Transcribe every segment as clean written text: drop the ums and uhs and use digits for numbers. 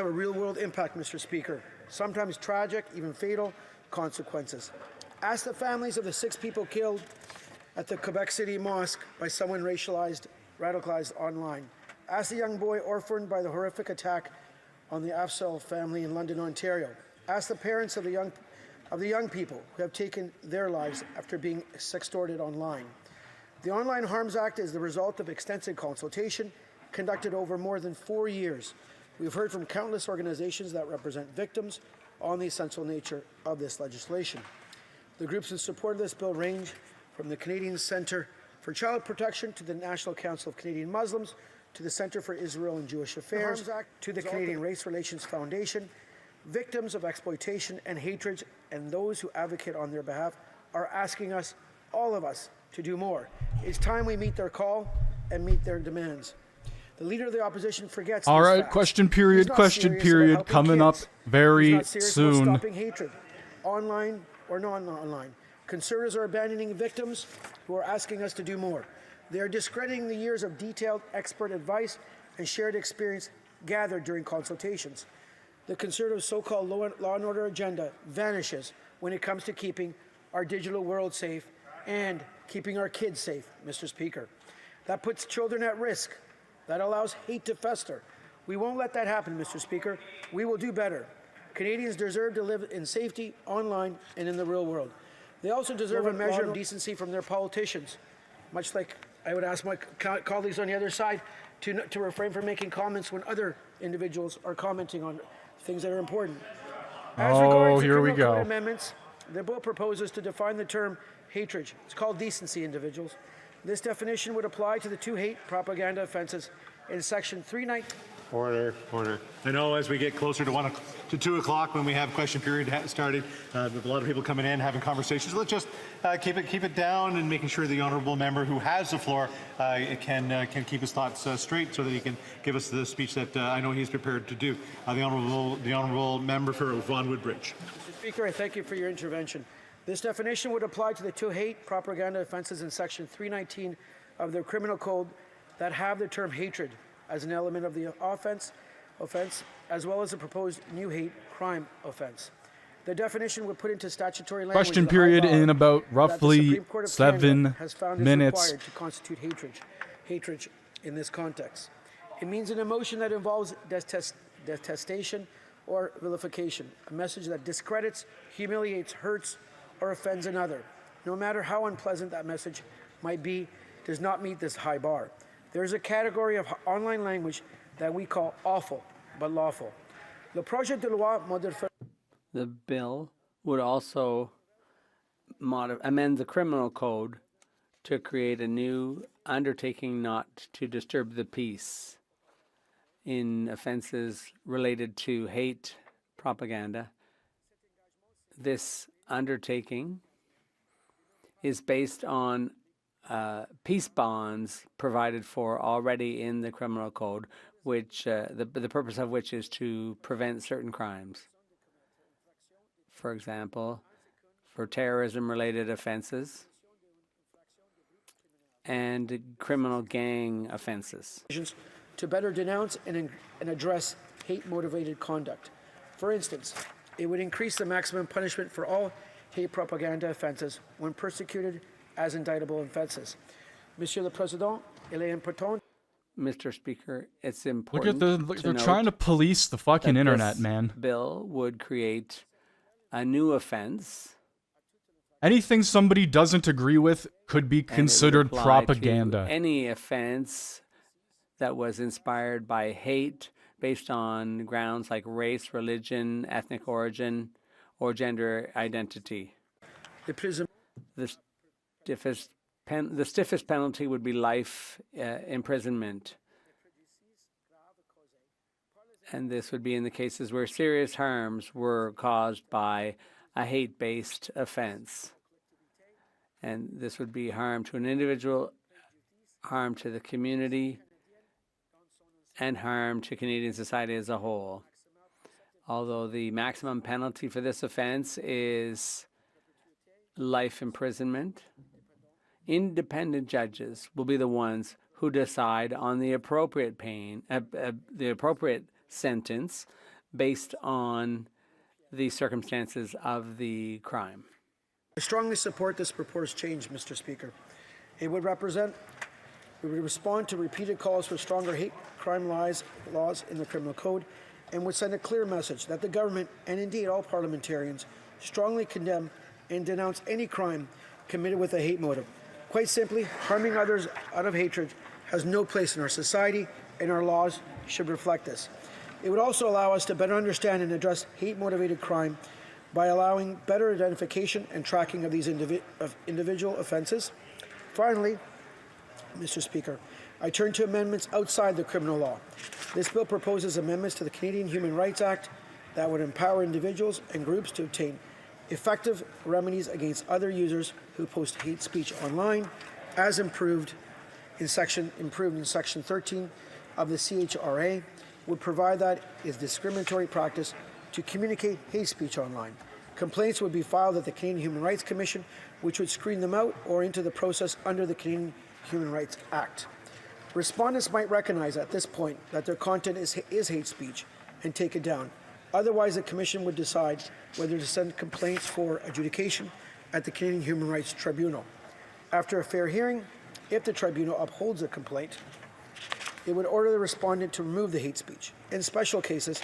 have a real-world impact, Mr. Speaker, sometimes tragic, even fatal consequences. Ask the families of the 6 people killed at the Quebec City Mosque by someone radicalized online. Ask the young boy orphaned by the horrific attack on the Afsal family in London, Ontario. Ask the parents of the young people who have taken their lives after being sextorted online. The Online Harms Act is the result of extensive consultation conducted over more than 4 years. We've heard from countless organizations that represent victims on the essential nature of this legislation. The groups in support of this bill range from the Canadian Centre for Child Protection to the National Council of Canadian Muslims to the Centre for Israel and Jewish Affairs to the Canadian Race Relations Foundation. Victims of exploitation and hatred and those who advocate on their behalf are asking us, all of us, to do more. It's time we meet their call and meet their demands. The Leader of the Opposition forgets All right, fact. question period coming up very soon. Stopping hatred, online or non-online. Conservatives are abandoning victims who are asking us to do more. They are discrediting the years of detailed expert advice and shared experience gathered during consultations. The Conservative so-called law and order agenda vanishes when it comes to keeping our digital world safe and keeping our kids safe, Mr. Speaker. That puts children at risk. That allows hate to fester. We won't let that happen, Mr. Speaker. We will do better. Canadians deserve to live in safety online and in the real world. They also deserve a measure of decency from their politicians, much like I would ask my colleagues on the other side to refrain from making comments when other individuals are commenting on things that are important. As regards here we go. Amendments, the bill proposes to define the term hatred. It's called decency, individuals. This definition would apply to the 2 hate propaganda offenses in Section 319. Order. I know as we get closer to 2 o'clock when we have question period started, with a lot of people coming in having conversations. Let's just keep it down and making sure the honourable member who has the floor can keep his thoughts straight so that he can give us the speech that I know he's prepared to do. The honourable member for Vaughan Woodbridge. Mr. Speaker, I thank you for your intervention. This definition would apply to the 2 hate propaganda offences in Section 319 of the Criminal Code that have the term hatred as an element of the offence, as well as the proposed new hate crime offence. The definition would put into statutory language Question period in about roughly 7 minutes. To constitute hatred in this context. It means an emotion that involves detestation or vilification, a message that discredits, humiliates, hurts, or offends another. No matter how unpleasant that message might be, does not meet this high bar. There is a category of online language that we call awful but lawful. The bill would also amend the criminal code to create a new undertaking not to disturb the peace in offenses related to hate propaganda. This undertaking is based on peace bonds provided for already in the criminal code, which the purpose of which is to prevent certain crimes. For example, for terrorism-related offenses and criminal gang offenses. To better denounce and address hate-motivated conduct. For instance, it would increase the maximum punishment for all hate propaganda offenses when persecuted as indictable offenses. Monsieur le Président, il est important. Mr. Speaker, it's important. They're trying to police the fucking internet, man. Bill would create a new offense. Anything somebody doesn't agree with could be considered propaganda. Any offense that was inspired by hate based on grounds like race, religion, ethnic origin, or gender identity. The stiffest penalty would be life imprisonment. And this would be in the cases where serious harms were caused by a hate-based offense. And this would be harm to an individual, harm to the community, and harm to Canadian society as a whole. Although the maximum penalty for this offense is life imprisonment, independent judges will be the ones who decide on the appropriate the appropriate sentence based on the circumstances of the crime. I strongly support this proposed change, Mr. Speaker. It would respond to repeated calls for stronger hate crime laws in the criminal code and would send a clear message that the government, and indeed all parliamentarians, strongly condemn and denounce any crime committed with a hate motive. Quite simply, harming others out of hatred has no place in our society, and our laws should reflect this. It would also allow us to better understand and address hate-motivated crime by allowing better identification and tracking of these individual offences. Finally, Mr. Speaker, I turn to amendments outside the criminal law. This bill proposes amendments to the Canadian Human Rights Act that would empower individuals and groups to obtain effective remedies against other users who post hate speech online, as improved in Section 13 of the CHRA, would provide that is discriminatory practice to communicate hate speech online. Complaints would be filed at the Canadian Human Rights Commission, which would screen them out or into the process under the Canadian Human Rights Act. Respondents might recognize at this point that their content is hate speech and take it down. Otherwise, the Commission would decide whether to send complaints for adjudication at the Canadian Human Rights Tribunal. After a fair hearing, if the tribunal upholds a complaint, it would order the respondent to remove the hate speech. In special cases,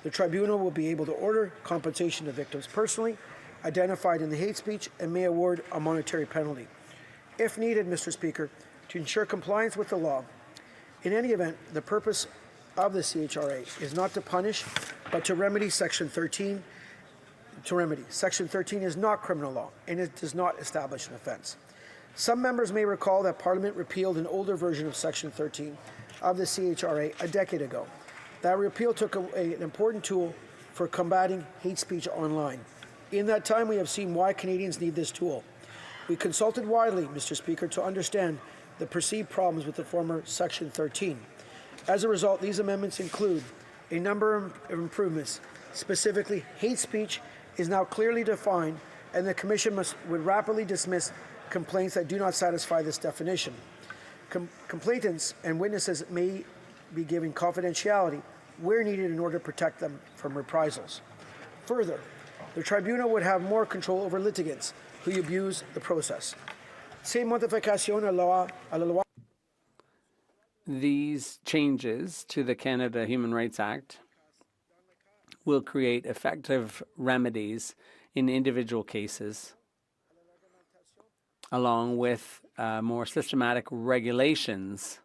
the tribunal will be able to order compensation to victims personally identified in the hate speech and may award a monetary penalty. If needed, Mr. Speaker, to ensure compliance with the law. In any event, the purpose of the CHRA is not to punish, but to remedy Section 13. Section 13 is not criminal law, and it does not establish an offence. Some members may recall that Parliament repealed an older version of Section 13 of the CHRA a decade ago. That repeal took an important tool for combating hate speech online. In that time, we have seen why Canadians need this tool. We consulted widely, Mr. Speaker, to understand the perceived problems with the former Section 13. As a result, these amendments include a number of improvements. Specifically, hate speech is now clearly defined, and the Commission would rapidly dismiss complaints that do not satisfy this definition. Complainants and witnesses may be given confidentiality where needed in order to protect them from reprisals. Further, the tribunal would have more control over litigants who abuse the process. Ces modifications à la loi. These changes to the Canada Human Rights Act will create effective remedies in individual cases, along with more systematic regulations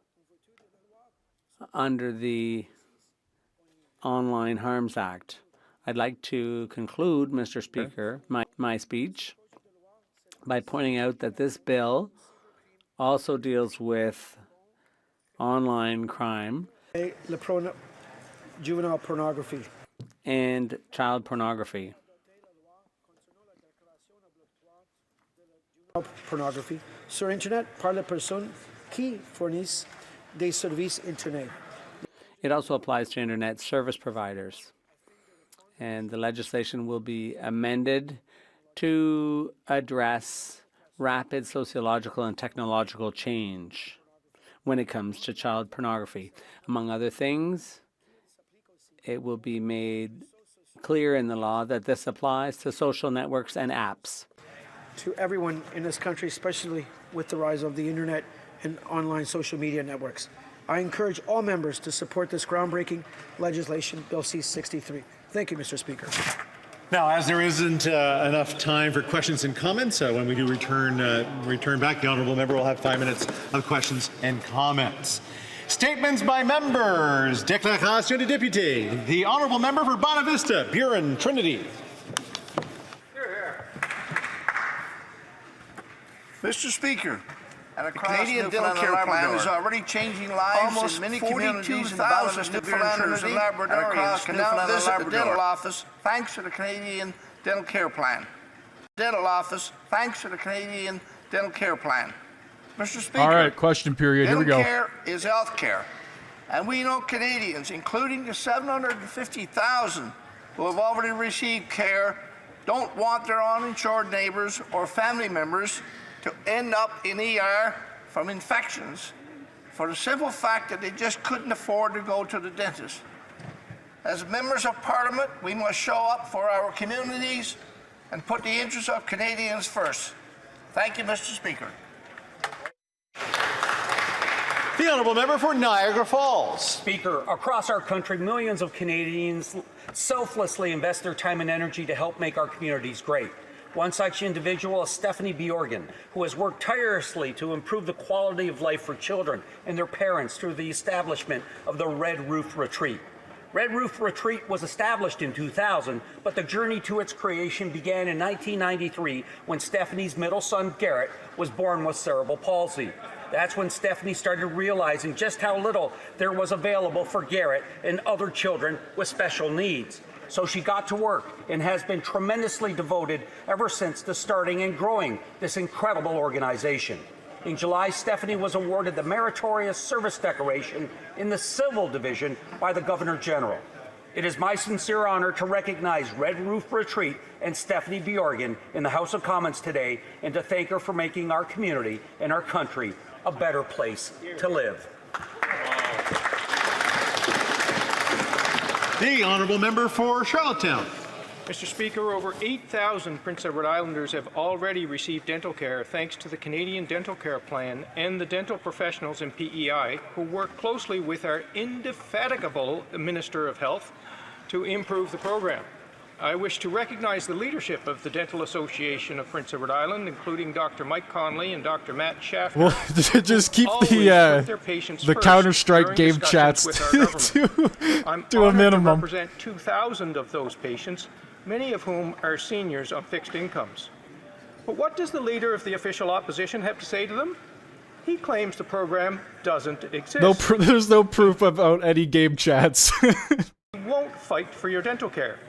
under the Online Harms Act. I'd like to conclude, Mr. Speaker, my speech by pointing out that this bill also deals with online crime Juvenile pornography. and child pornography. Pornography sur Internet par les personnes qui fournissent des services Internet. It also applies to Internet service providers. And the legislation will be amended to address rapid sociological and technological change when it comes to child pornography. Among other things, it will be made clear in the law that this applies to social networks and apps. To everyone in this country, especially with the rise of the Internet and online social media networks, I encourage all members to support this groundbreaking legislation, Bill C-63. Thank you, Mr. Speaker. Now, as there isn't enough time for questions and comments, when we do return back, the honourable member will have 5 minutes of questions and comments. Statements by members. Déclaration de député. The honourable member for Bonavista, Buren, Trinity. Mr. Speaker, the Canadian dental care plan is already changing lives in many communities in Bonavista, Buren, Trinity, and across can now visit the dental office thanks to the Canadian dental care plan. Dental office thanks to the Canadian dental care plan. Mr. Speaker, all right, question period. Here we go. dental care is health care, and we know Canadians, including the 750,000 who have already received care, don't want their uninsured neighbours or family members to end up in ER from infections for the simple fact that they just couldn't afford to go to the dentist. As members of Parliament, we must show up for our communities and put the interests of Canadians first. Thank you, Mr. Speaker. The honourable member for Niagara Falls. Speaker, across our country, millions of Canadians selflessly invest their time and energy to help make our communities great. One such individual is Stephanie Bjorgen, who has worked tirelessly to improve the quality of life for children and their parents through the establishment of the Red Roof Retreat. Red Roof Retreat was established in 2000, but the journey to its creation began in 1993 when Stephanie's middle son, Garrett, was born with cerebral palsy. That's when Stephanie started realizing just how little there was available for Garrett and other children with special needs. So she got to work and has been tremendously devoted ever since to starting and growing this incredible organization. In July, Stephanie was awarded the Meritorious Service Decoration in the Civil Division by the Governor General. It is my sincere honor to recognize Red Roof Retreat and Stephanie Bjorgen in the House of Commons today and to thank her for making our community and our country a better place to live. The honourable member for Charlottetown. Mr. Speaker, over 8,000 Prince Edward Islanders have already received dental care thanks to the Canadian Dental Care Plan and the dental professionals in PEI who work closely with our indefatigable Minister of Health to improve the program. I wish to recognize the leadership of the Dental Association of Prince Edward Island, including Dr. Mike Conley and Dr. Matt Shafter. Well, just keep the Counter-Strike game chats to a minimum. To represent 2,000 of those patients, many of whom are seniors on fixed incomes. But what does the leader of the official opposition have to say to them? He claims the program doesn't exist. There's no proof about any game chats. He won't fight for your dental care.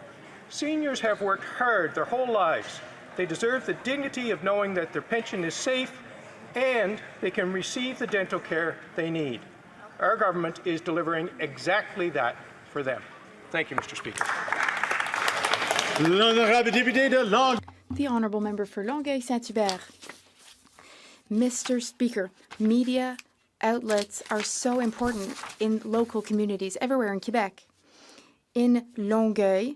Seniors have worked hard their whole lives. They deserve the dignity of knowing that their pension is safe and they can receive the dental care they need. Our government is delivering exactly that for them. Thank you, Mr. Speaker. The Honourable Member for Longueuil-Saint-Hubert. Mr. Speaker, media outlets are so important in local communities everywhere in Quebec. In Longueuil,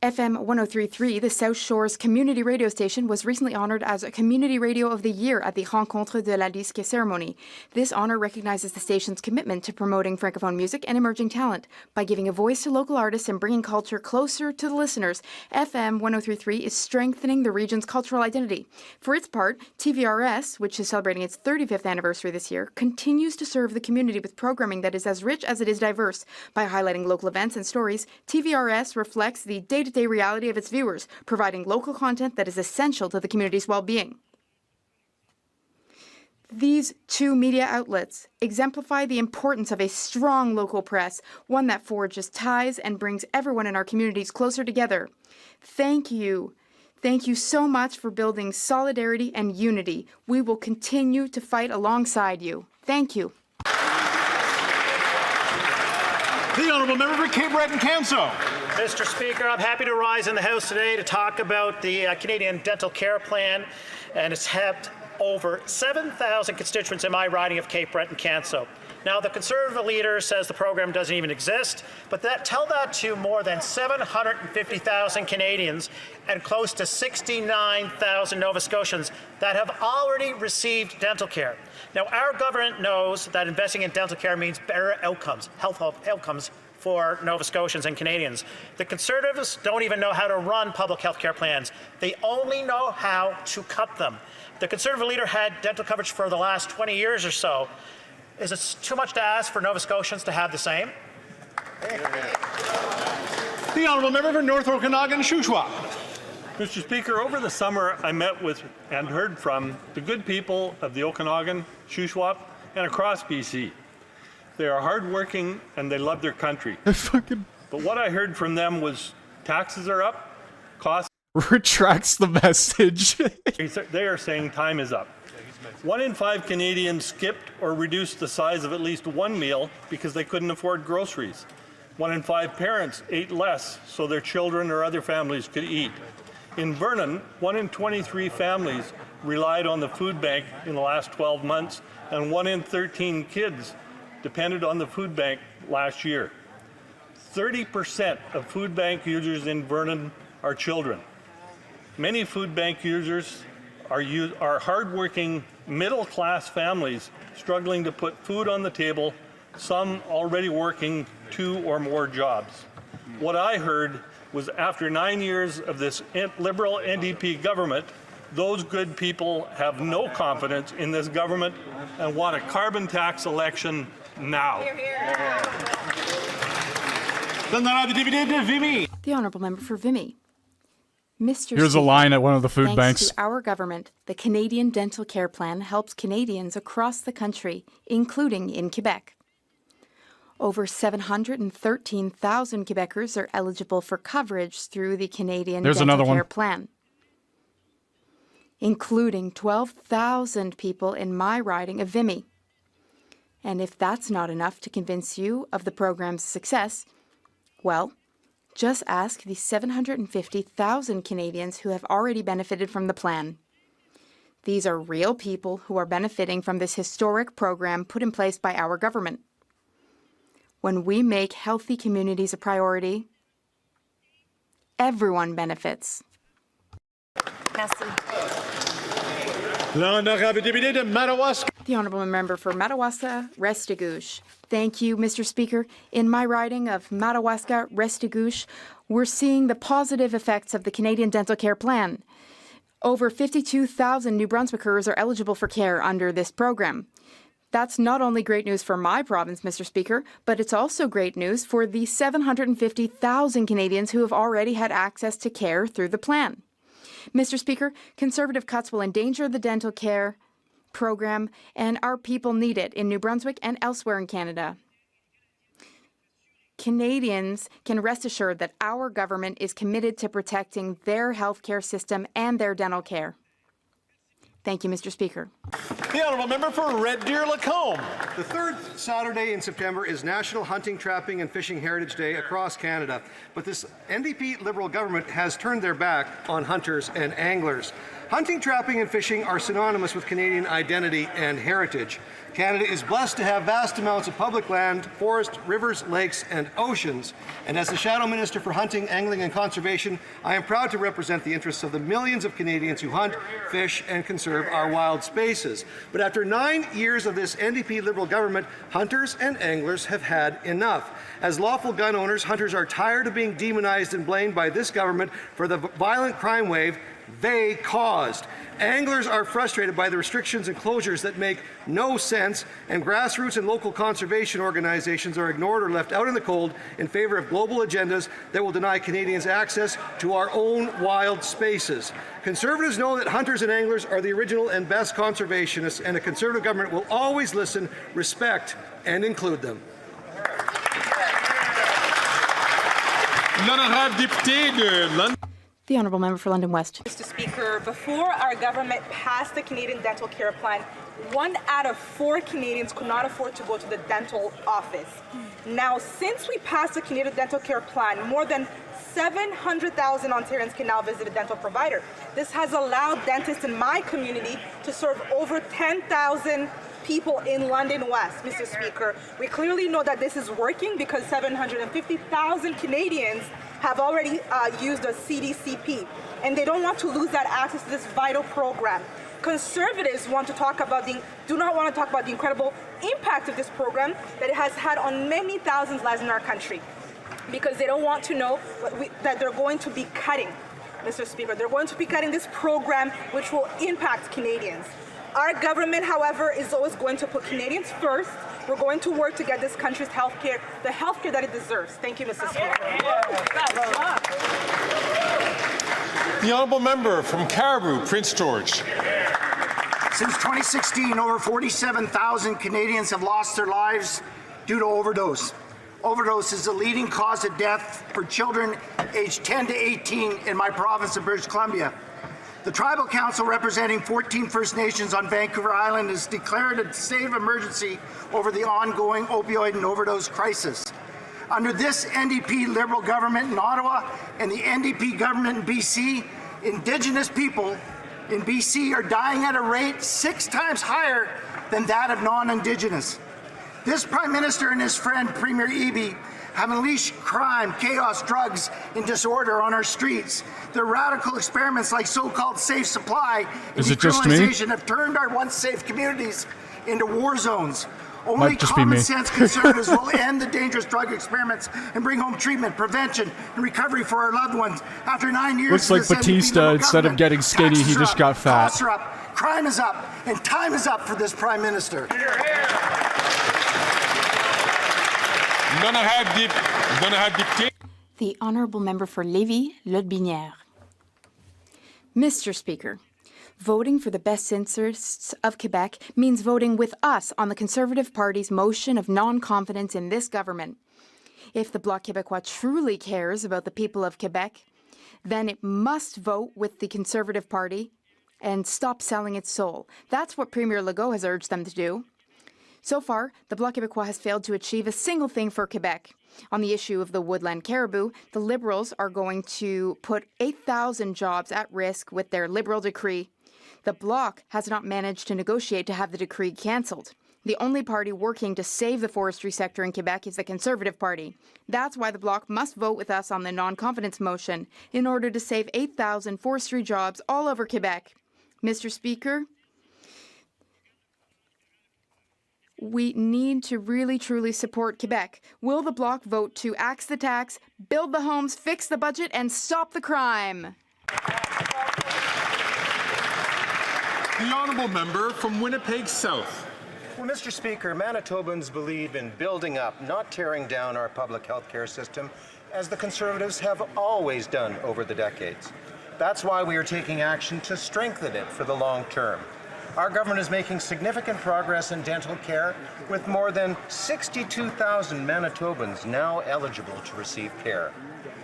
FM 103.3, the South Shore's community radio station, was recently honoured as a Community Radio of the Year at the Rencontre de la Disque ceremony. This honour recognises the station's commitment to promoting Francophone music and emerging talent. By giving a voice to local artists and bringing culture closer to the listeners, FM 103.3 is strengthening the region's cultural identity. For its part, TVRS, which is celebrating its 35th anniversary this year, continues to serve the community with programming that is as rich as it is diverse. By highlighting local events and stories, TVRS reflects the day-to-day reality of its viewers, providing local content that is essential to the community's well-being. These two media outlets exemplify the importance of a strong local press, one that forges ties and brings everyone in our communities closer together. Thank you. Thank you so much for building solidarity and unity. We will continue to fight alongside you. Thank you. The honourable member for Cape Breton-Canso. Mr. Speaker, I'm happy to rise in the House today to talk about the Canadian Dental Care Plan, and it's helped over 7,000 constituents in my riding of Cape Breton-Canso. Now, the Conservative leader says the program doesn't even exist, but tell that to more than 750,000 Canadians and close to 69,000 Nova Scotians that have already received dental care. Now, our government knows that investing in dental care means better outcomes, health outcomes for Nova Scotians and Canadians. The Conservatives don't even know how to run public health care plans. They only know how to cut them. The Conservative leader had dental coverage for the last 20 years or so. Is it too much to ask for Nova Scotians to have the same? The honourable member for North Okanagan, Shuswap. Mr. Speaker, over the summer I met with and heard from the good people of the Okanagan, Shuswap, and across BC. They are hardworking and they love their country. But what I heard from them was taxes are up, costs retracts the message. They are saying time is up. 1 in 5 Canadians skipped or reduced the size of at least one meal because they couldn't afford groceries. 1 in 5 parents ate less so their children or other families could eat. In Vernon, 1 in 23 families relied on the food bank in the last 12 months, and 1 in 13 kids depended on the food bank last year. 30% of food bank users in Vernon are children. Many food bank users are hardworking, middle-class families struggling to put food on the table, some already working 2 or more jobs. What I heard was after 9 years of this Liberal NDP government, those good people have no confidence in this government and want a carbon tax election now. The Honourable Member for Vimy. Mr. Here's a line at one of the food Thanks banks. to our government, the Canadian Dental Care Plan helps Canadians across the country, including in Quebec. Over 713,000 Quebecers are eligible for coverage through the Canadian Dental Care Plan, including 12,000 people in my riding of Vimy. And if that's not enough to convince you of the program's success, well, just ask the 750,000 Canadians who have already benefited from the plan. These are real people who are benefiting from this historic program put in place by our government. When we make healthy communities a priority, everyone benefits. Merci. The Honourable Member for Madawaska-Restigouche. Thank you, Mr. Speaker. In my riding of Madawaska-Restigouche, we're seeing the positive effects of the Canadian Dental Care Plan. Over 52,000 New Brunswickers are eligible for care under this program. That's not only great news for my province, Mr. Speaker, but it's also great news for the 750,000 Canadians who have already had access to care through the plan. Mr. Speaker, Conservative cuts will endanger the dental care program, and our people need it in New Brunswick and elsewhere in Canada. Canadians can rest assured that our government is committed to protecting their healthcare system and their dental care. Thank you, Mr. Speaker. The Honourable Member for Red Deer Lacombe. The third Saturday in September is National Hunting, Trapping and Fishing Heritage Day across Canada. But this NDP Liberal government has turned their back on hunters and anglers. Hunting, trapping and fishing are synonymous with Canadian identity and heritage. Canada is blessed to have vast amounts of public land, forest, rivers, lakes and oceans. And as the Shadow Minister for Hunting, Angling and Conservation, I am proud to represent the interests of the millions of Canadians who hunt, fish and conserve our wild spaces. But after 9 years of this NDP Liberal government, hunters and anglers have had enough. As lawful gun owners, hunters are tired of being demonized and blamed by this government for the violent crime wave they caused. Anglers are frustrated by the restrictions and closures that make no sense, and grassroots and local conservation organizations are ignored or left out in the cold in favor of global agendas that will deny Canadians access to our own wild spaces. Conservatives know that hunters and anglers are the original and best conservationists, and a Conservative government will always listen, respect, and include them. The Honourable Member for London West. Mr. Speaker, before our government passed the Canadian Dental Care Plan, 1 out of 4 Canadians could not afford to go to the dental office. Now, since we passed the Canadian Dental Care Plan, more than 700,000 Ontarians can now visit a dental provider. This has allowed dentists in my community to serve over 10,000 people in London West, Mr. Speaker. We clearly know that this is working because 750,000 Canadians have already used a CDCP, and they don't want to lose that access to this vital program. Conservatives do not want to talk about the incredible impact of this program that it has had on many thousands of lives in our country, because they don't want to know that they're going to be cutting, Mr. Speaker. They're going to be cutting this program, which will impact Canadians. Our government, however, is always going to put Canadians first. We're going to work to get this country's healthcare, the healthcare that it deserves. Thank you, Mr. Speaker. The Honourable Member from Caribou, Prince George. Since 2016, over 47,000 Canadians have lost their lives due to overdose. Overdose is the leading cause of death for children aged 10 to 18 in my province of British Columbia. The Tribal Council, representing 14 First Nations on Vancouver Island, has declared a state of emergency over the ongoing opioid and overdose crisis. Under this NDP Liberal government in Ottawa and the NDP government in BC, Indigenous people in BC are dying at a rate 6 times higher than that of non-Indigenous. This Prime Minister and his friend Premier Eby have unleashed crime, chaos, drugs, and disorder on our streets. Their radical experiments like so-called safe supply and decriminalization have turned our once safe communities into war zones. Only common sense conservatives will end the dangerous drug experiments and bring home treatment, prevention, and recovery for our loved ones. After 9 years, looks like Batista, instead of getting skinny, he just got fat. Costs are up, crime is up, and time is up for this Prime Minister. The Honourable Member for Lévis-Lotbinière. Mr. Speaker, voting for the best interests of Quebec means voting with us on the Conservative Party's motion of non-confidence in this government. If the Bloc Québécois truly cares about the people of Quebec, then it must vote with the Conservative Party and stop selling its soul. That's what Premier Legault has urged them to do. So far, the Bloc Québécois has failed to achieve a single thing for Quebec. On the issue of the woodland caribou, the Liberals are going to put 8,000 jobs at risk with their Liberal decree. The Bloc has not managed to negotiate to have the decree cancelled. The only party working to save the forestry sector in Quebec is the Conservative Party. That's why the Bloc must vote with us on the non-confidence motion in order to save 8,000 forestry jobs all over Quebec. Mr. Speaker, we need to really, truly support Quebec. Will the Bloc vote to axe the tax, build the homes, fix the budget, and stop the crime? The Honourable Member from Winnipeg South. Well, Mr. Speaker, Manitobans believe in building up, not tearing down our public health care system, as the Conservatives have always done over the decades. That's why we are taking action to strengthen it for the long term. Our government is making significant progress in dental care, with more than 62,000 Manitobans now eligible to receive care.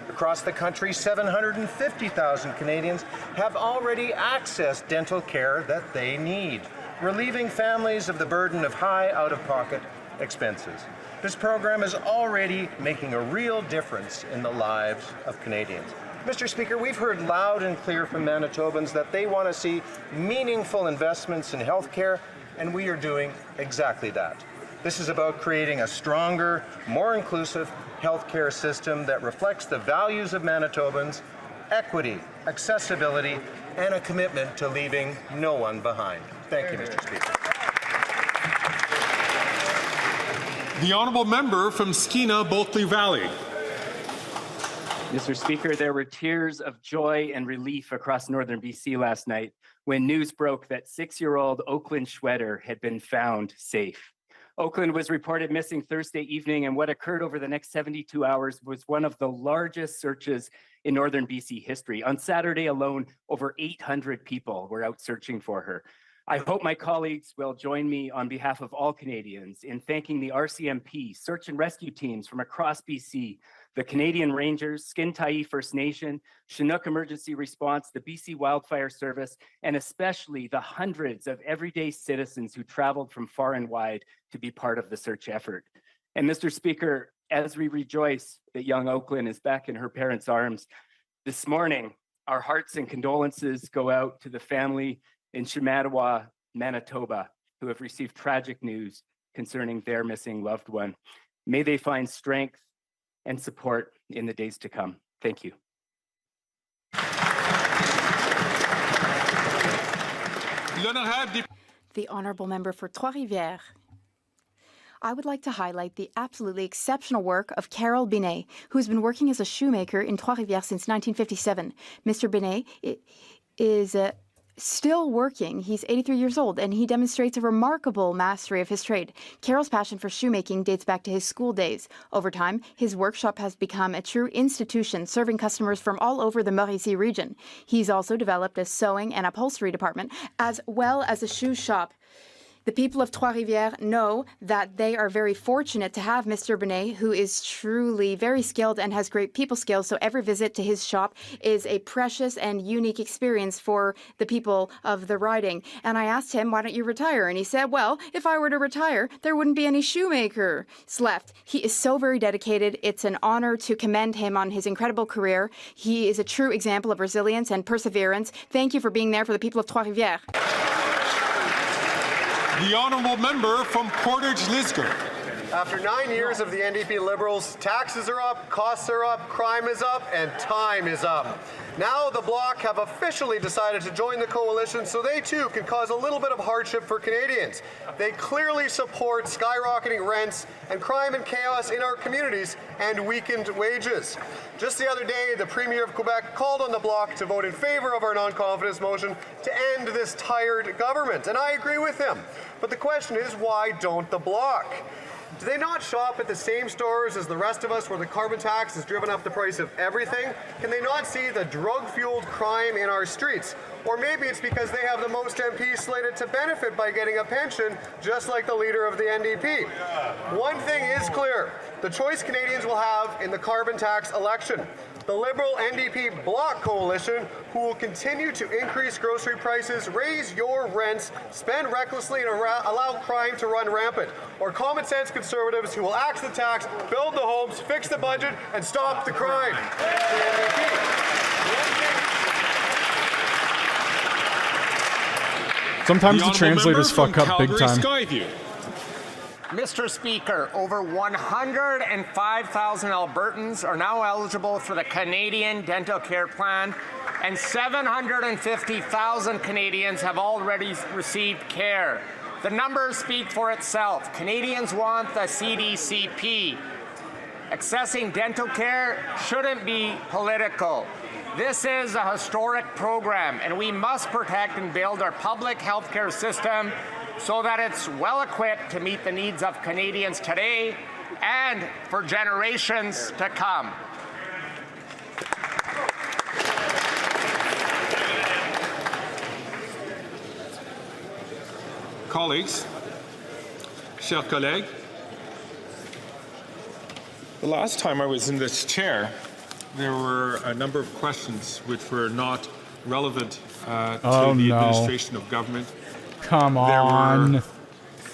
Across the country, 750,000 Canadians have already accessed dental care that they need, relieving families of the burden of high out-of-pocket expenses. This program is already making a real difference in the lives of Canadians. Mr. Speaker, we've heard loud and clear from Manitobans that they want to see meaningful investments in health care, and we are doing exactly that. This is about creating a stronger, more inclusive health care system that reflects the values of Manitobans, equity, accessibility, and a commitment to leaving no one behind. Thank you, Mr. Speaker. The Honourable Member from Skeena-Bulkley Valley. Mr. Speaker, there were tears of joy and relief across northern BC last night when news broke that 6-year-old Oakland Schweder had been found safe. Oakland was reported missing Thursday evening, and what occurred over the next 72 hours was one of the largest searches in northern BC history. On Saturday alone, over 800 people were out searching for her. I hope my colleagues will join me on behalf of all Canadians in thanking the RCMP, search and rescue teams from across BC, the Canadian Rangers, Skintyee First Nation, Chinook Emergency Response, the BC Wildfire Service, and especially the hundreds of everyday citizens who traveled from far and wide to be part of the search effort. And Mr. Speaker, as we rejoice that young Oakland is back in her parents' arms, this morning, our hearts and condolences go out to the family in Shamattawa, Manitoba, who have received tragic news concerning their missing loved one. May they find strength and support in the days to come. Thank you. The Honourable Member for Trois-Rivières. I would like to highlight the absolutely exceptional work of Carol Binet, who has been working as a shoemaker in Trois-Rivières since 1957. Mr. Binet is still working. He's 83 years old, and he demonstrates a remarkable mastery of his trade. Carol's passion for shoemaking dates back to his school days. Over time, his workshop has become a true institution, serving customers from all over the Mauricie region. He's also developed a sewing and upholstery department, as well as a shoe shop. The people of Trois-Rivières know that they are very fortunate to have Mr. Binet, who is truly very skilled and has great people skills, so every visit to his shop is a precious and unique experience for the people of the riding. And I asked him, why don't you retire? And he said, well, if I were to retire, there wouldn't be any shoemakers left. He is so very dedicated. It's an honor to commend him on his incredible career. He is a true example of resilience and perseverance. Thank you for being there for the people of Trois-Rivières. The Honourable Member from Portage Lisgar. After 9 years of the NDP Liberals, taxes are up, costs are up, crime is up, and time is up. Now the Bloc have officially decided to join the coalition so they too can cause a little bit of hardship for Canadians. They clearly support skyrocketing rents and crime and chaos in our communities and weakened wages. Just the other day, the Premier of Quebec called on the Bloc to vote in favor of our non-confidence motion to end this tired government, and I agree with him. But the question is, why don't the Bloc? Do they not shop at the same stores as the rest of us where the carbon tax has driven up the price of everything? Can they not see the drug-fueled crime in our streets? Or maybe it's because they have the most MPs slated to benefit by getting a pension, just like the leader of the NDP. One thing is clear, the choice Canadians will have in the carbon tax election. The Liberal NDP Bloc coalition, who will continue to increase grocery prices, raise your rents, spend recklessly, and allow crime to run rampant. Or common sense Conservatives who will axe the tax, build the homes, fix the budget, and stop the crime. Sometimes the translators fuck up big time. Skyview. Mr. Speaker, over 105,000 Albertans are now eligible for the Canadian Dental Care Plan, and 750,000 Canadians have already received care. The numbers speak for itself. Canadians want the CDCP. Accessing dental care shouldn't be political. This is a historic program, and we must protect and build our public healthcare system so that it's well equipped to meet the needs of Canadians today and for generations to come. Colleagues, chers collègues, the last time I was in this chair, there were a number of questions which were not relevant to the administration of government. Come on. There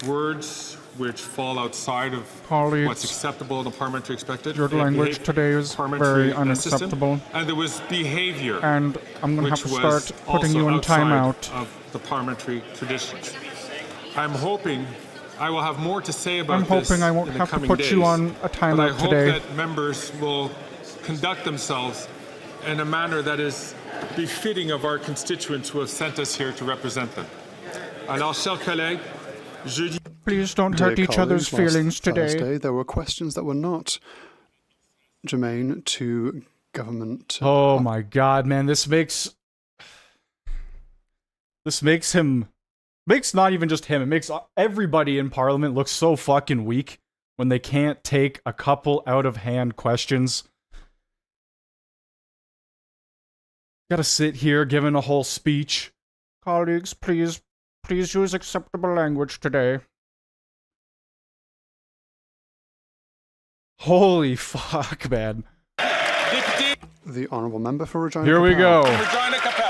were words which fall outside of what's acceptable in the parliamentary expected. Your language today is very unacceptable. And there was behavior. And I'm going to have to start putting you in timeout. Of the parliamentary traditions. I'm hoping I will have more to say about this. I'm hoping I won't have to put you on a timeout today. But I hope that members will conduct themselves in a manner that is befitting of our constituents who have sent us here to represent them. Alors, chers collègues, jeudi. Please don't hurt each other's feelings today. Thursday, there were questions that were not germane to government. Oh my God, man! This makes not even just him. It makes everybody in Parliament look so fucking weak when they can't take a couple out-of-hand questions. Gotta sit here giving a whole speech. Colleagues, please use acceptable language today. Holy fuck, man. The Honourable Member for Regina Here we go. Regina Capel.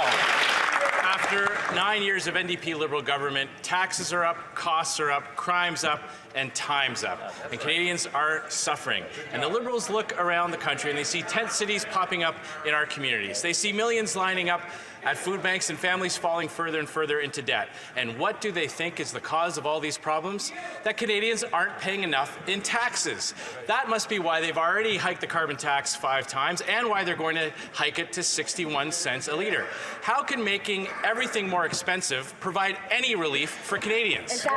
After 9 years of NDP Liberal government, taxes are up, costs are up, crime's up, and time's up. And Canadians are suffering. And the Liberals look around the country and they see tent cities popping up in our communities. They see millions lining up at food banks and families falling further and further into debt. And what do they think is the cause of all these problems? That Canadians aren't paying enough in taxes. That must be why they've already hiked the carbon tax 5 times and why they're going to hike it to 61 cents a litre. How can making everything more expensive provide any relief for Canadians? The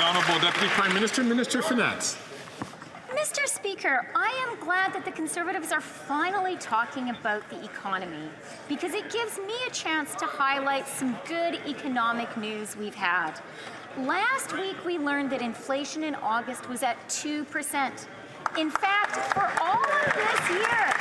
Honourable Deputy Prime Minister, Minister of Finance. Mr. Speaker, I am glad that the Conservatives are finally talking about the economy because it gives me a chance to highlight some good economic news we've had. Last week, we learned that inflation in August was at 2%. In fact, for all of this year,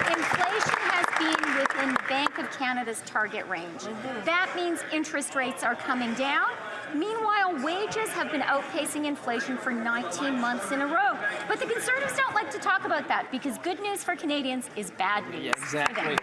inflation has been within Bank of Canada's target range. That means interest rates are coming down. Meanwhile, wages have been outpacing inflation for 19 months in a row. But the Conservatives don't like to talk about that because good news for Canadians is bad news. Yeah, exactly.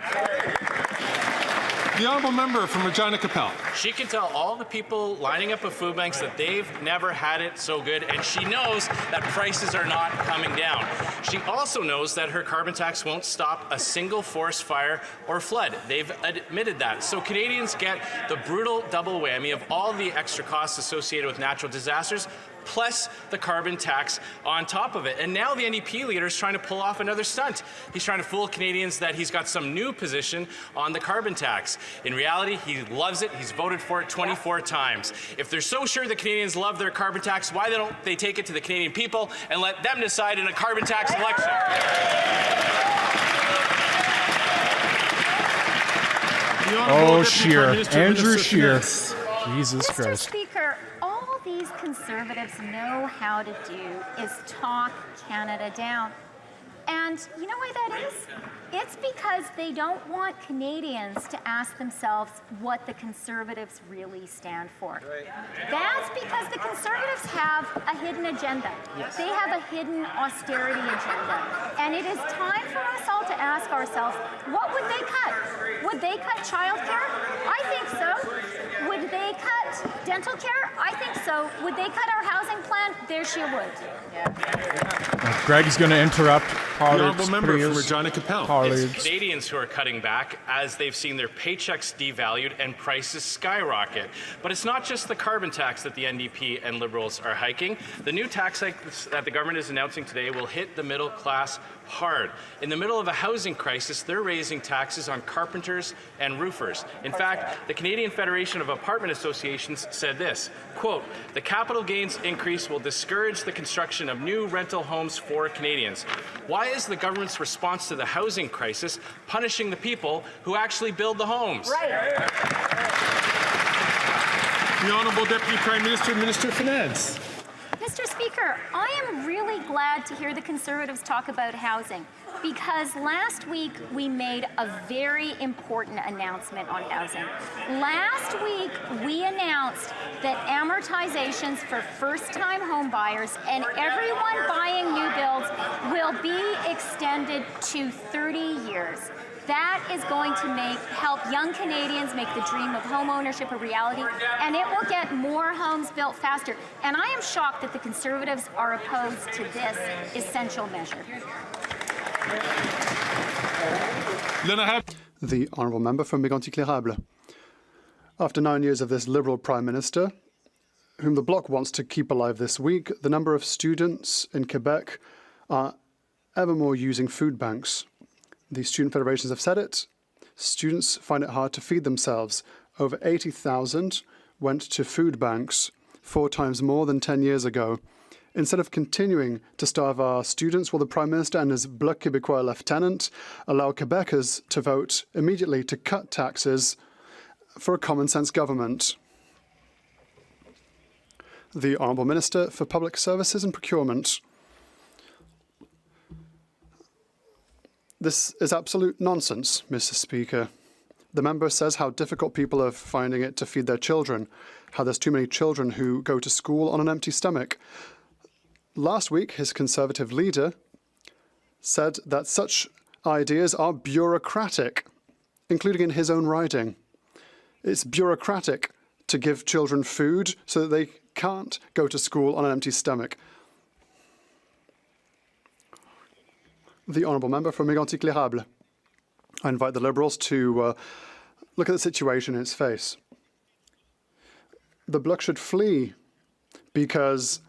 The honourable member from Regina Capel. She can tell all the people lining up at food banks that they've never had it so good, and she knows that prices are not coming down. She also knows that her carbon tax won't stop a single forest fire or flood. They've admitted that. So Canadians get the brutal double whammy of all the extra costs associated with natural disasters, plus the carbon tax on top of it. And now the NDP leader is trying to pull off another stunt. He's trying to fool Canadians that he's got some new position on the carbon tax. In reality, he loves it. He's voted for it 24 times. If they're so sure that Canadians love their carbon tax, why don't they take it to the Canadian people and let them decide in a carbon tax election? Oh, Scheer. Andrew Scheer. Jesus Mr. Christ. Speaker, all these Conservatives know how to do is talk Canada down. And you know why that is? It's because they don't want Canadians to ask themselves what the Conservatives really stand for. That's because the Conservatives have a hidden agenda. They have a hidden austerity agenda. And it is time for us all to ask ourselves, what would they cut? Would they cut childcare? I think so. Would they cut dental care? I think so. Would they cut our housing plan? There she would. Greg's going to interrupt. The honourable member from Regina Capel. It's Canadians who are cutting back as they've seen their paychecks devalued and prices skyrocket. But it's not just the carbon tax that the NDP and Liberals are hiking. The new tax hike that the government is announcing today will hit the middle class hard. In the middle of a housing crisis, they're raising taxes on carpenters and roofers. In fact, the Canadian Federation of Apartment Associations said this, quote, "The capital gains increase will discourage the construction of new rental homes for Canadians." Why is the government's response to the housing crisis punishing the people who actually build the homes? The Honourable Deputy Prime Minister, Minister of Finance. Mr. Speaker, I am really glad to hear the Conservatives talk about housing because last week we made a very important announcement on housing. Last week we announced that amortizations for first-time home buyers and everyone buying new builds will be extended to 30 years. That is going to help young Canadians make the dream of home ownership a reality, and it will get more homes built faster. And I am shocked that the Conservatives are opposed to this essential measure. The honourable member from Mégantic-L'Érable. After 9 years of this Liberal Prime Minister, whom the Bloc wants to keep alive this week, the number of students in Quebec are ever more using food banks. The student federations have said it. Students find it hard to feed themselves. Over 80,000 went to food banks, 4 times more than 10 years ago. Instead of continuing to starve our students, will the Prime Minister and his Bloc Québécois lieutenant allow Quebecers to vote immediately to cut taxes for a common-sense government? The Honourable Minister for Public Services and Procurement. This is absolute nonsense, Mr. Speaker. The member says how difficult people are finding it to feed their children, how there's too many children who go to school on an empty stomach. Last week, his Conservative leader said that such ideas are bureaucratic, including in his own riding. It's bureaucratic to give children food so that they can't go to school on an empty stomach. The honourable member from Mégantic-L'Érable. I invite the Liberals to look at the situation in its face. The Bloc should flee because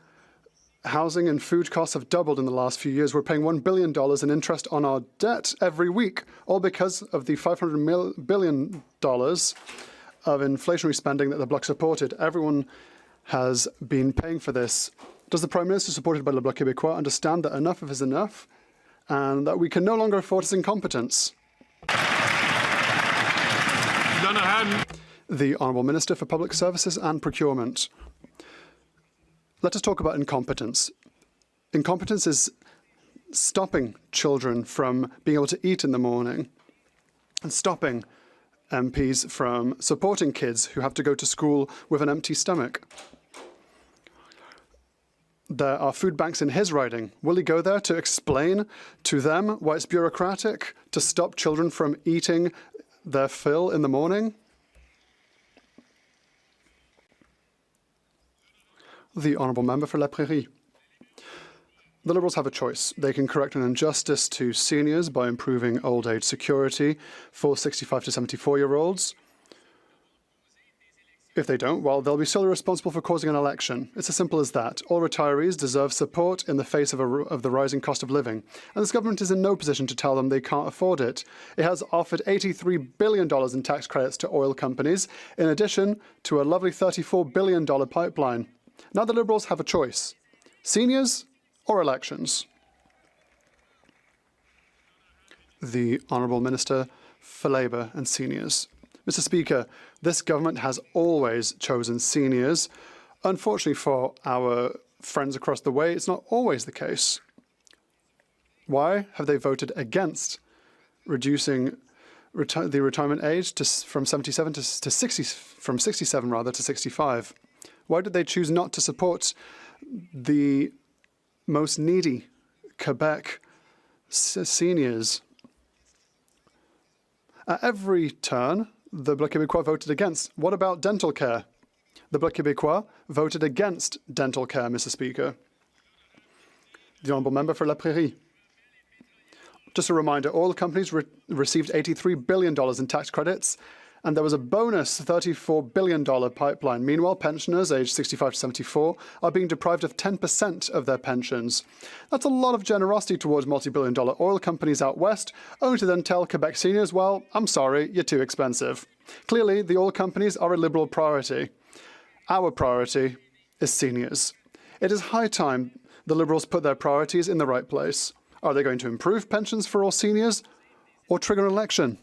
housing and food costs have doubled in the last few years. We're paying $1 billion in interest on our debt every week, all because of the $500 billion of inflationary spending that the Bloc supported. Everyone has been paying for this. Does the Prime Minister, supported by Le Bloc Québécois, understand that enough is enough and that we can no longer afford his incompetence? The Honourable Minister for Public Services and Procurement. Let us talk about incompetence. Incompetence is stopping children from being able to eat in the morning and stopping MPs from supporting kids who have to go to school with an empty stomach. There are food banks in his riding. Will he go there to explain to them why it's bureaucratic to stop children from eating their fill in the morning? The Honourable Member for La Prairie. The Liberals have a choice. They can correct an injustice to seniors by improving old age security for 65 to 74-year-olds. If they don't, well, they'll be solely responsible for causing an election. It's as simple as that. All retirees deserve support in the face of the rising cost of living. And this government is in no position to tell them they can't afford it. It has offered $83 billion in tax credits to oil companies, in addition to a lovely $34 billion pipeline. Now the Liberals have a choice. Seniors or elections? The Honourable Minister for Labour and Seniors. Mr. Speaker, this government has always chosen seniors. Unfortunately for our friends across the way, it's not always the case. Why have they voted against reducing the retirement age from 67 to 60, from 67 rather to 65? Why did they choose not to support the most needy Quebec seniors? At every turn, the Bloc Québécois voted against. What about dental care? The Bloc Québécois voted against dental care, Mr. Speaker. The Honourable Member for La Prairie. Just a reminder, oil companies received $83 billion in tax credits, and there was a bonus $34 billion pipeline. Meanwhile, pensioners aged 65 to 74 are being deprived of 10% of their pensions. That's a lot of generosity towards multi-billion-dollar oil companies out west, only to then tell Quebec seniors, well, I'm sorry, you're too expensive. Clearly, the oil companies are a Liberal priority. Our priority is seniors. It is high time the Liberals put their priorities in the right place. Are they going to improve pensions for all seniors or trigger an election?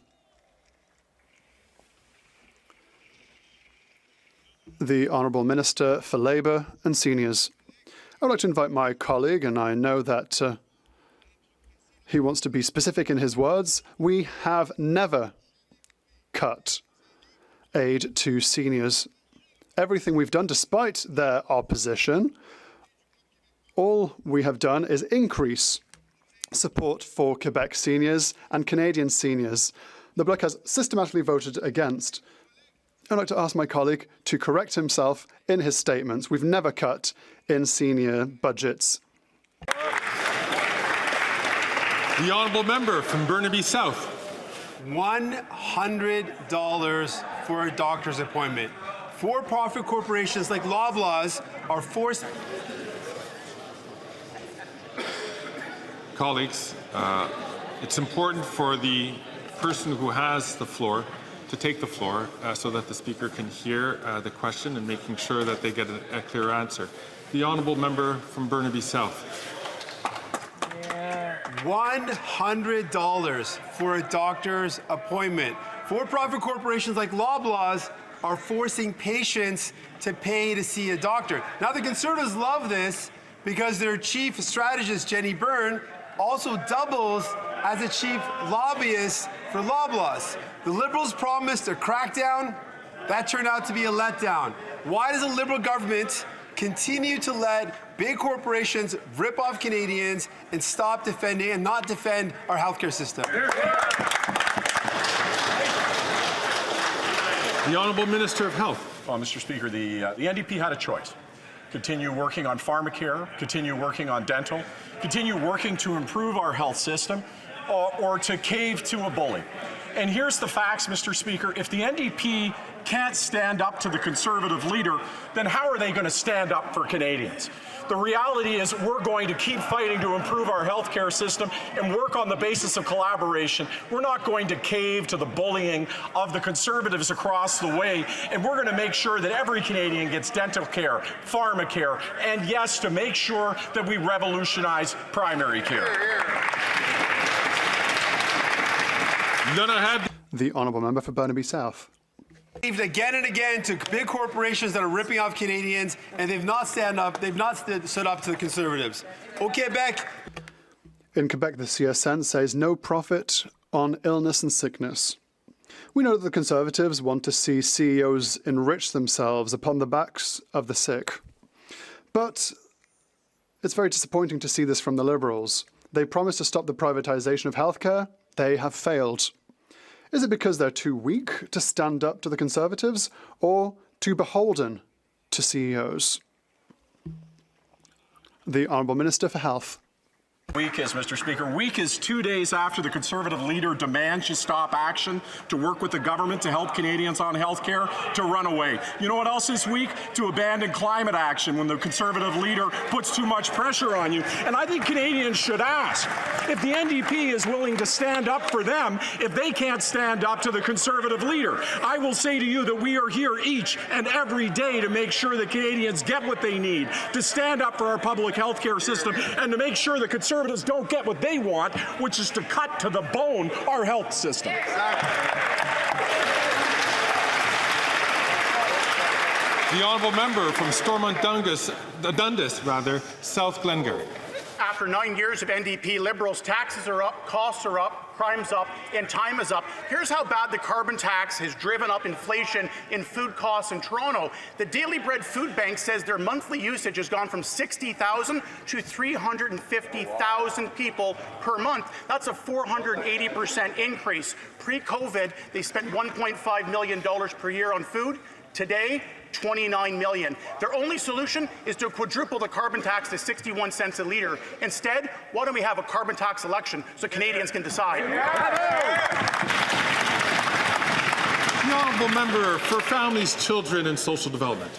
The Honourable Minister for Labour and Seniors. I would like to invite my colleague, and I know that he wants to be specific in his words. We have never cut aid to seniors. Everything we've done, despite their opposition, all we have done is increase support for Quebec seniors and Canadian seniors. The Bloc has systematically voted against. I'd like to ask my colleague to correct himself in his statements. We've never cut in senior budgets. The Honourable Member from Burnaby South. $100 for a doctor's appointment. For-profit corporations like Loblaws are forced... Colleagues, it's important for the person who has the floor to take the floor so that the Speaker can hear the question and making sure that they get a clear answer. The Honourable Member from Burnaby South. $100 for a doctor's appointment. For-profit corporations like Loblaws are forcing patients to pay to see a doctor. Now, the Conservatives love this because their chief strategist, Jenny Byrne, also doubles as a chief lobbyist for Loblaws. The Liberals promised a crackdown. That turned out to be a letdown. Why does the Liberal government continue to let big corporations rip off Canadians and stop defending and not defend our healthcare system? The Honourable Minister of Health. Well, Mr. Speaker, the NDP had a choice. Continue working on pharmacare, continue working on dental, continue working to improve our health system, or to cave to a bully. And here's the facts, Mr. Speaker. If the NDP can't stand up to the Conservative leader, then how are they going to stand up for Canadians? The reality is we're going to keep fighting to improve our healthcare system and work on the basis of collaboration. We're not going to cave to the bullying of the Conservatives across the way, and we're going to make sure that every Canadian gets dental care, pharmacare, and yes, to make sure that we revolutionize primary care. The Honourable Member for Burnaby South. Again and again to big corporations that are ripping off Canadians, and they've not stood up to the Conservatives. Au Québec. In Quebec, the CSN says no profit on illness and sickness. We know that the Conservatives want to see CEOs enrich themselves upon the backs of the sick. But it's very disappointing to see this from the Liberals. They promised to stop the privatization of healthcare. They have failed. Is it because they're too weak to stand up to the Conservatives or too beholden to CEOs? The Honourable Minister for Health. Week is, Mr. Speaker. Week is 2 days after the Conservative leader demands you stop action to work with the government to help Canadians on health care to run away. You know what else is weak? To abandon climate action when the Conservative leader puts too much pressure on you. And I think Canadians should ask if the NDP is willing to stand up for them if they can't stand up to the Conservative leader. I will say to you that we are here each and every day to make sure that Canadians get what they need, to stand up for our public health care system, and to make sure the Conservatives don't get what they want, which is to cut to the bone our health system. The honourable member from Stormont Dundas, South Glengarry. After 9 years of NDP Liberals, taxes are up, costs are up, crime's up, and time is up. Here's how bad the carbon tax has driven up inflation in food costs in Toronto. The Daily Bread Food Bank says their monthly usage has gone from 60,000 to 350,000 people per month. That's a 480% increase. Pre-COVID, they spent $1.5 million per year on food. Today, $29 million. Their only solution is to quadruple the carbon tax to 61 cents a litre. Instead, why don't we have a carbon tax election so Canadians can decide? The honourable member for Families, Children and Social Development.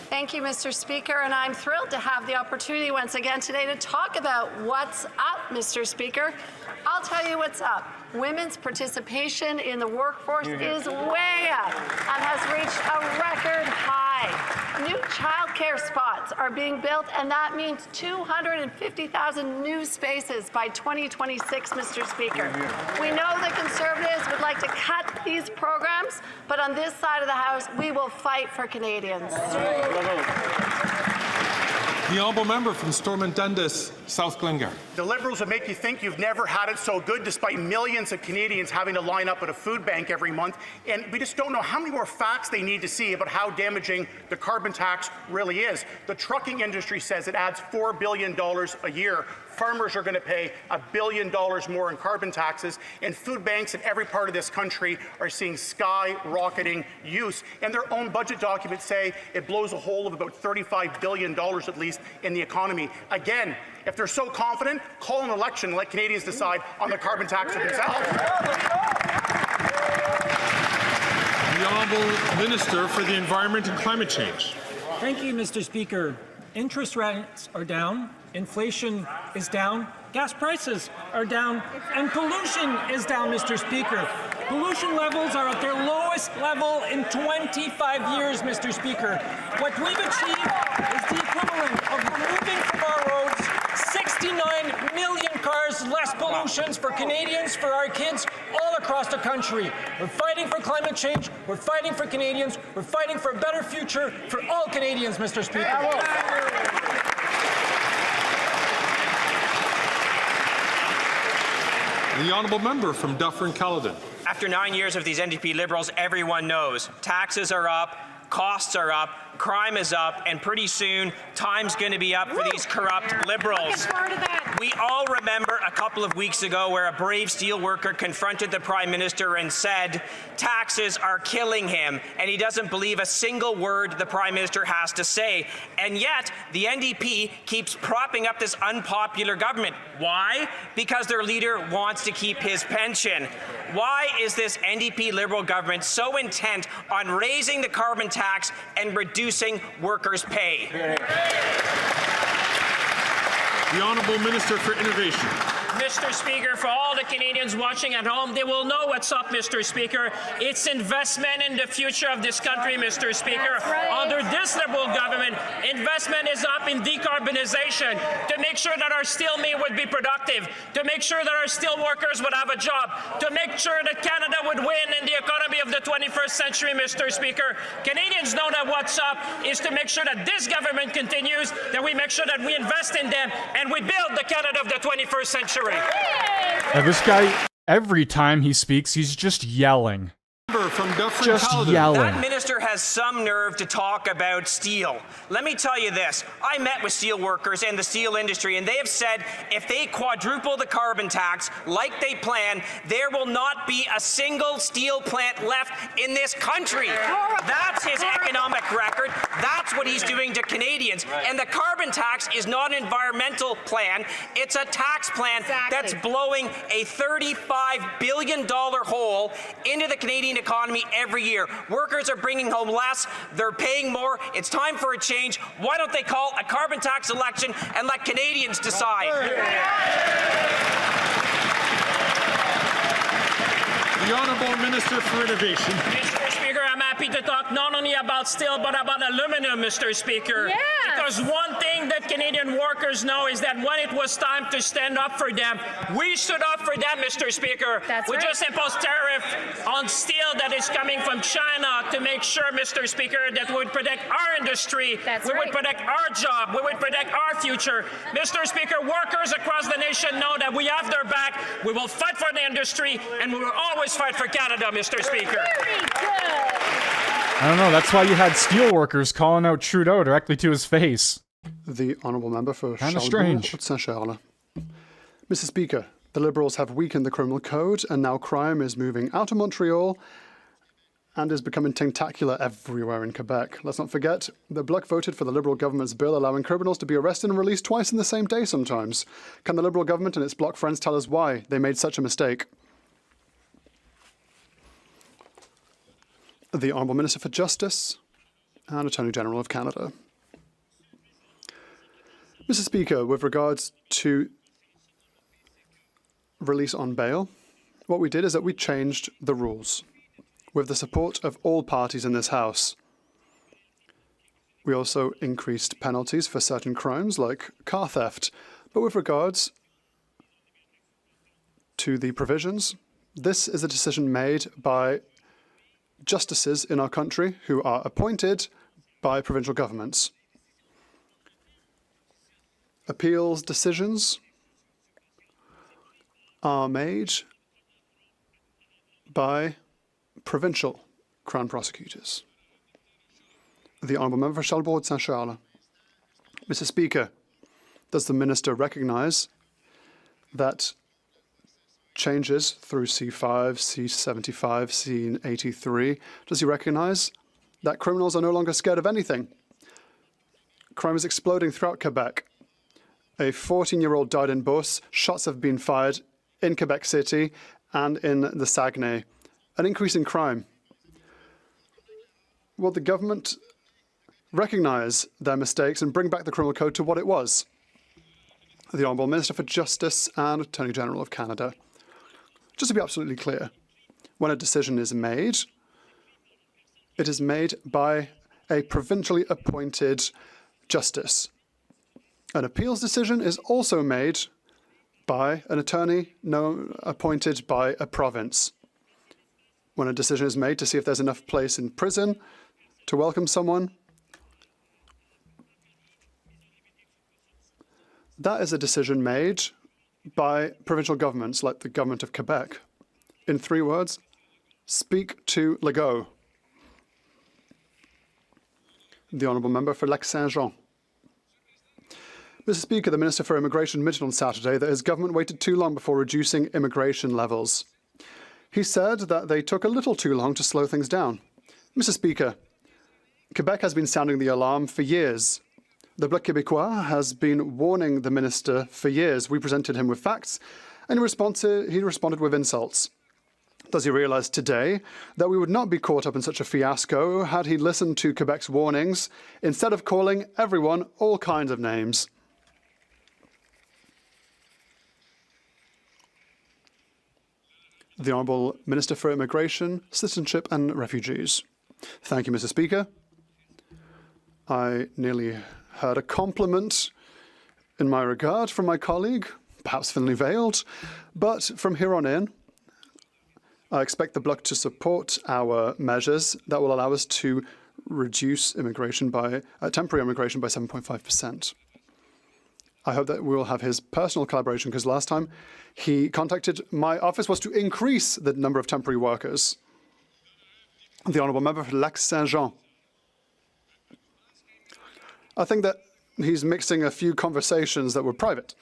Thank you, Mr. Speaker, and I'm thrilled to have the opportunity once again today to talk about what's up, Mr. Speaker. I'll tell you what's up. Women's participation in the workforce is way up and has reached a record high. New childcare spots are being built, and that means 250,000 new spaces by 2026, Mr. Speaker. We know the Conservatives would like to cut these programs, but on this side of the House, we will fight for Canadians. The honourable member from Stormont Dundas, South Glengarry. The Liberals would make you think you've never had it so good, despite millions of Canadians having to line up at a food bank every month. And we just don't know how many more facts they need to see about how damaging the carbon tax really is. The trucking industry says it adds $4 billion a year. Farmers are going to pay $1 billion more in carbon taxes, and food banks in every part of this country are seeing skyrocketing use. And their own budget documents say it blows a hole of about $35 billion at least in the economy. Again, if they're so confident, call an election and let Canadians decide on the carbon tax for themselves. The honourable Minister for the Environment and Climate Change. Thank you, Mr. Speaker. Interest rates are down, inflation is down, gas prices are down, and pollution is down, Mr. Speaker. Pollution levels are at their lowest level in 25 years, Mr. Speaker. What we've achieved is the equivalent of removing from our roads 69 million cars less pollutions for Canadians, for our kids, all across the country. We're fighting for climate change, we're fighting for Canadians, we're fighting for a better future for all Canadians, Mr. Speaker. The honourable member from Dufferin-Caledon. After 9 years of these NDP Liberals, everyone knows taxes are up, costs are up, crime is up, and pretty soon time's going to be up for these corrupt Liberals. We all remember a couple of weeks ago where a brave steelworker confronted the Prime Minister and said taxes are killing him, and he doesn't believe a single word the Prime Minister has to say. And yet, the NDP keeps propping up this unpopular government. Why? Because their leader wants to keep his pension. Why is this NDP Liberal government so intent on raising the carbon tax and reducing workers' pay? The Honourable Minister for Innovation. Mr. Speaker, for all the Canadians watching at home, they will know what's up, Mr. Speaker. It's investment in the future of this country, Mr. Speaker. Under this Liberal government, investment is up in decarbonization to make sure that our steel mill would be productive, to make sure that our steel workers would have a job, to make sure that Canada would win in the economy of the 21st century, Mr. Speaker. Canadians know that what's up is to make sure that this government continues, that we make sure that we invest in them, and we build the Canada of the 21st century. Now this guy, every time he speaks, he's just yelling. Member member from Dufferin Just Caledon. yelling. That minister has some nerve to talk about steel. Let me tell you this. I met with steel workers and the steel industry, and they have said if they quadruple the carbon tax like they plan, there will not be a single steel plant left in this country. That's his economic record. That's what he's doing to Canadians. And the carbon tax is not an environmental plan. It's a tax plan that's blowing a $35 billion hole into the Canadian economy every year. Workers are bringing home less. They're paying more. It's time for a change. Why don't they call a carbon tax election and let Canadians decide? The Honourable Minister for Innovation. Mr. Speaker, I'm happy to talk not only about steel but about aluminum, Mr. Speaker. Yes. Because one thing that Canadian workers know is that when it was time to stand up for them, we stood up for them, Mr. Speaker. That's we right. just imposed tariff on steel that is coming from China to make sure, Mr. Speaker, that we would protect our industry. That's we right. would protect our job. We would protect our future. Mr. Speaker, workers across the nation know that we have their back. We will fight for the industry, and we will always fight for Canada, Mr. Speaker. Very good. I don't know. That's why you had steel workers calling out Trudeau directly to his face. The honourable member for Kinda Charlebourg strange. Saint-Charles. Mr. Speaker, the Liberals have weakened the criminal code, and now crime is moving out of Montreal and is becoming tentacular everywhere in Quebec. Let's not forget, the Bloc voted for the Liberal government's bill allowing criminals to be arrested and released twice in the same day sometimes. Can the Liberal government and its Bloc friends tell us why they made such a mistake? The Honourable Minister for Justice and Attorney General of Canada. Mr. Speaker, with regards to release on bail, what we did is that we changed the rules with the support of all parties in this House. We also increased penalties for certain crimes like car theft. But with regards to the provisions, this is a decision made by justices in our country who are appointed by provincial governments. Appeals decisions are made by provincial Crown prosecutors. The Honourable Member for Charlebourg Saint-Charles. Mr. Speaker, does the Minister recognise that changes through C5, C75, C83, does he recognise that criminals are no longer scared of anything? Crime is exploding throughout Quebec. A 14-year-old died in Beauce. Shots have been fired in Quebec City and in the Saguenay. An increase in crime. Will the government recognise their mistakes and bring back the criminal code to what it was? The Honourable Minister for Justice and Attorney General of Canada. Just to be absolutely clear, when a decision is made, it is made by a provincially appointed justice. An appeals decision is also made by an attorney appointed by a province. When a decision is made to see if there's enough place in prison to welcome someone, that is a decision made by provincial governments like the government of Quebec. In 3 words, speak to Legault. The Honourable Member for Lac-Saint-Jean. Mr. Speaker, the Minister for Immigration admitted on Saturday that his government waited too long before reducing immigration levels. He said that they took a little too long to slow things down. Mr. Speaker, Quebec has been sounding the alarm for years. The Bloc Québécois has been warning the minister for years. We presented him with facts, and he responded with insults. Does he realise today that we would not be caught up in such a fiasco had he listened to Quebec's warnings instead of calling everyone all kinds of names? The Honourable Minister for Immigration, Citizenship and Refugees. Thank you, Mr. Speaker. I nearly heard a compliment in my regard from my colleague, perhaps thinly veiled, but from here on in, I expect the Bloc to support our measures that will allow us to reduce immigration by temporary immigration by 7.5%. I hope that we will have his personal collaboration, because last time he contacted my office was to increase the number of temporary workers. The honourable member for Lac-Saint-Jean. I think that he's mixing a few conversations that were private.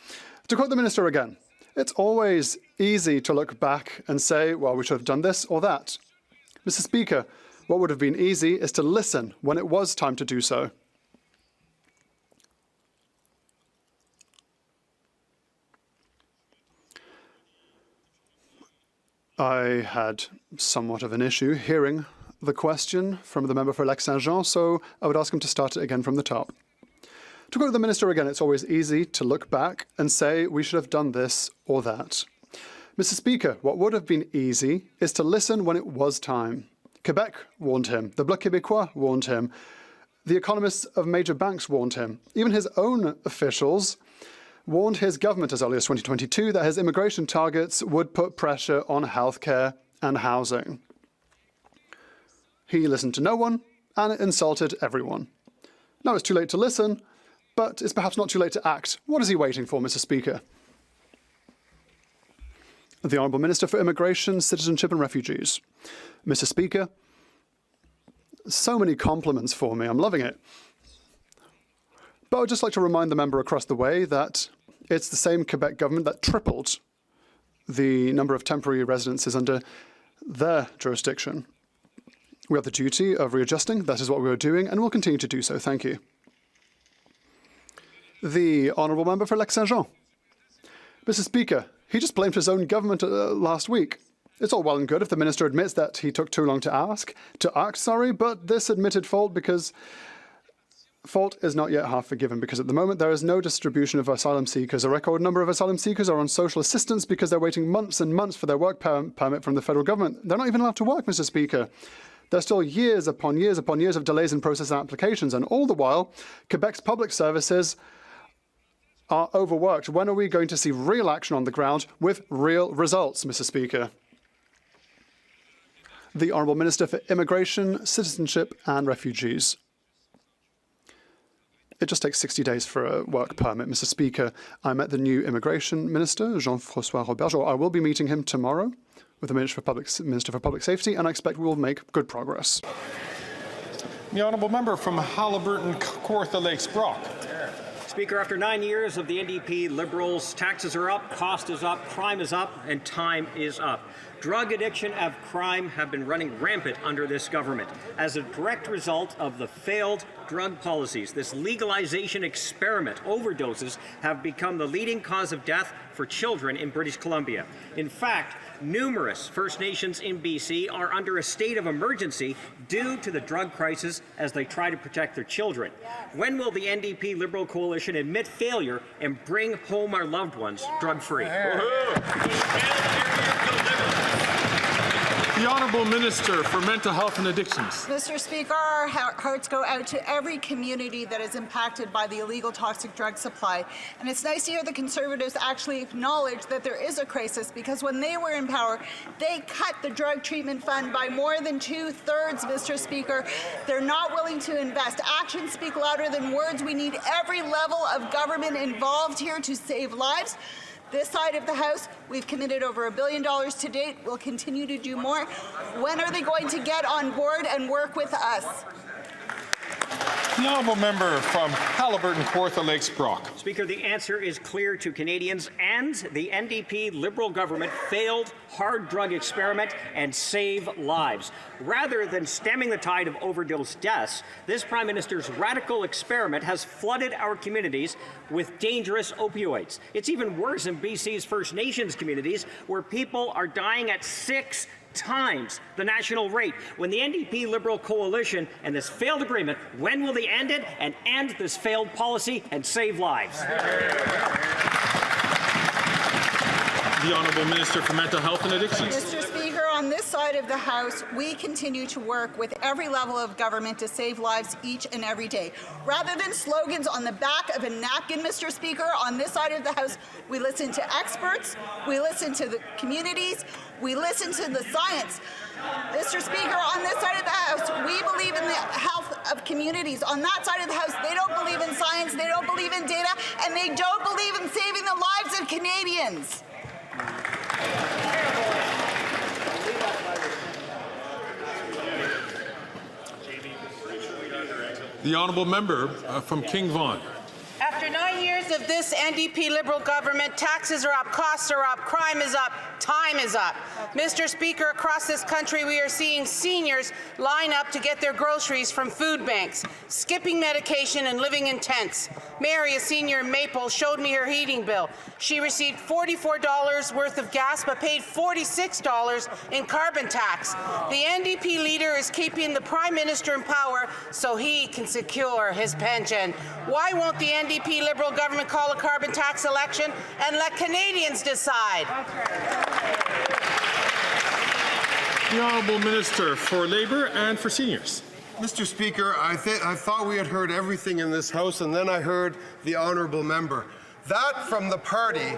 To quote the minister again, it's always easy to look back and say, well, we should have done this or that. Mr. Speaker, what would have been easy is to listen when it was time to do so. I had somewhat of an issue hearing the question from the member for Lac-Saint-Jean, so I would ask him to start it again from the top. To quote the minister again, it's always easy to look back and say we should have done this or that. Mr. Speaker, what would have been easy is to listen when it was time. Quebec warned him. The Bloc Québécois warned him. The economists of major banks warned him. Even his own officials warned his government as early as 2022 that his immigration targets would put pressure on healthcare and housing. He listened to no one and insulted everyone. Now it's too late to listen, but it's perhaps not too late to act. What is he waiting for, Mr. Speaker? The Honourable Minister for Immigration, Citizenship and Refugees. Mr. Speaker, so many compliments for me. I'm loving it. But I would just like to remind the member across the way that it's the same Quebec government that tripled the number of temporary residences under their jurisdiction. We have the duty of readjusting. That is what we are doing, and we'll continue to do so. Thank you. The Honourable Member for Lac-Saint-Jean. Mr. Speaker, he just blamed his own government last week. It's all well and good if the minister admits that he took too long to act, but this admitted fault is not yet half forgiven because at the moment there is no distribution of asylum seekers. A record number of asylum seekers are on social assistance because they're waiting months and months for their work permit from the federal government. They're not even allowed to work, Mr. Speaker. There's still years upon years upon years of delays in processing applications, and all the while, Quebec's public services are overworked. When are we going to see real action on the ground with real results, Mr. Speaker? The Honourable Minister for Immigration, Citizenship and Refugees. It just takes 60 days for a work permit, Mr. Speaker. I met the new Immigration Minister, Jean-François Roberge, or I will be meeting him tomorrow with the Minister for Public Safety, and I expect we will make good progress. The Honourable Member from Halliburton, Kawartha Lakes, Brock. Speaker, after 9 years of the NDP Liberals, taxes are up, cost is up, crime is up, and time is up. Drug addiction and crime have been running rampant under this government. As a direct result of the failed drug policies, this legalization experiment, overdoses have become the leading cause of death for children in British Columbia. In fact, numerous First Nations in BC are under a state of emergency due to the drug crisis as they try to protect their children. When will the NDP Liberal coalition admit failure and bring home our loved ones drug-free? The Honourable Minister for Mental Health and Addictions. Mr. Speaker, our hearts go out to every community that is impacted by the illegal toxic drug supply. And it's nice to hear the Conservatives actually acknowledge that there is a crisis, because when they were in power, they cut the drug treatment fund by more than 2/3, Mr. Speaker. They're not willing to invest. Actions speak louder than words. We need every level of government involved here to save lives. This side of the House, we've committed over $1 billion to date. We'll continue to do more. When are they going to get on board and work with us? The Honourable Member from Halliburton, Kawartha Lakes, Brock. Speaker, the answer is clear to Canadians, and the NDP Liberal government failed hard drug experiment and save lives. Rather than stemming the tide of overdose deaths, this Prime Minister's radical experiment has flooded our communities with dangerous opioids. It's even worse in BC's First Nations communities, where people are dying at 6 times the national rate. When the NDP Liberal coalition and this failed agreement, when will they end it and end this failed policy and save lives? The Honourable Minister for Mental Health and Addictions. Mr. Speaker, on this side of the House, we continue to work with every level of government to save lives each and every day. Rather than slogans on the back of a napkin, Mr. Speaker, on this side of the House, we listen to experts, we listen to the communities, we listen to the science. Mr. Speaker, on this side of the House, we believe in the health of communities. On that side of the House, they don't believe in science, they don't believe in data, and they don't believe in saving the lives of Canadians. The honourable member from King Vaughan. After 9 years of this NDP Liberal government, taxes are up, costs are up, crime is up, time is up. Mr. Speaker, across this country we are seeing seniors line up to get their groceries from food banks, skipping medication and living in tents. Mary, a senior in Maple, showed me her heating bill. She received $44 worth of gas but paid $46 in carbon tax. The NDP leader is keeping the Prime Minister in power so he can secure his pension. Why won't the NDP Liberal government call a carbon tax election and let Canadians decide? The Honourable Minister for Labour and for Seniors. Mr. Speaker, I thought we had heard everything in this House, and then I heard the honourable member. That from the party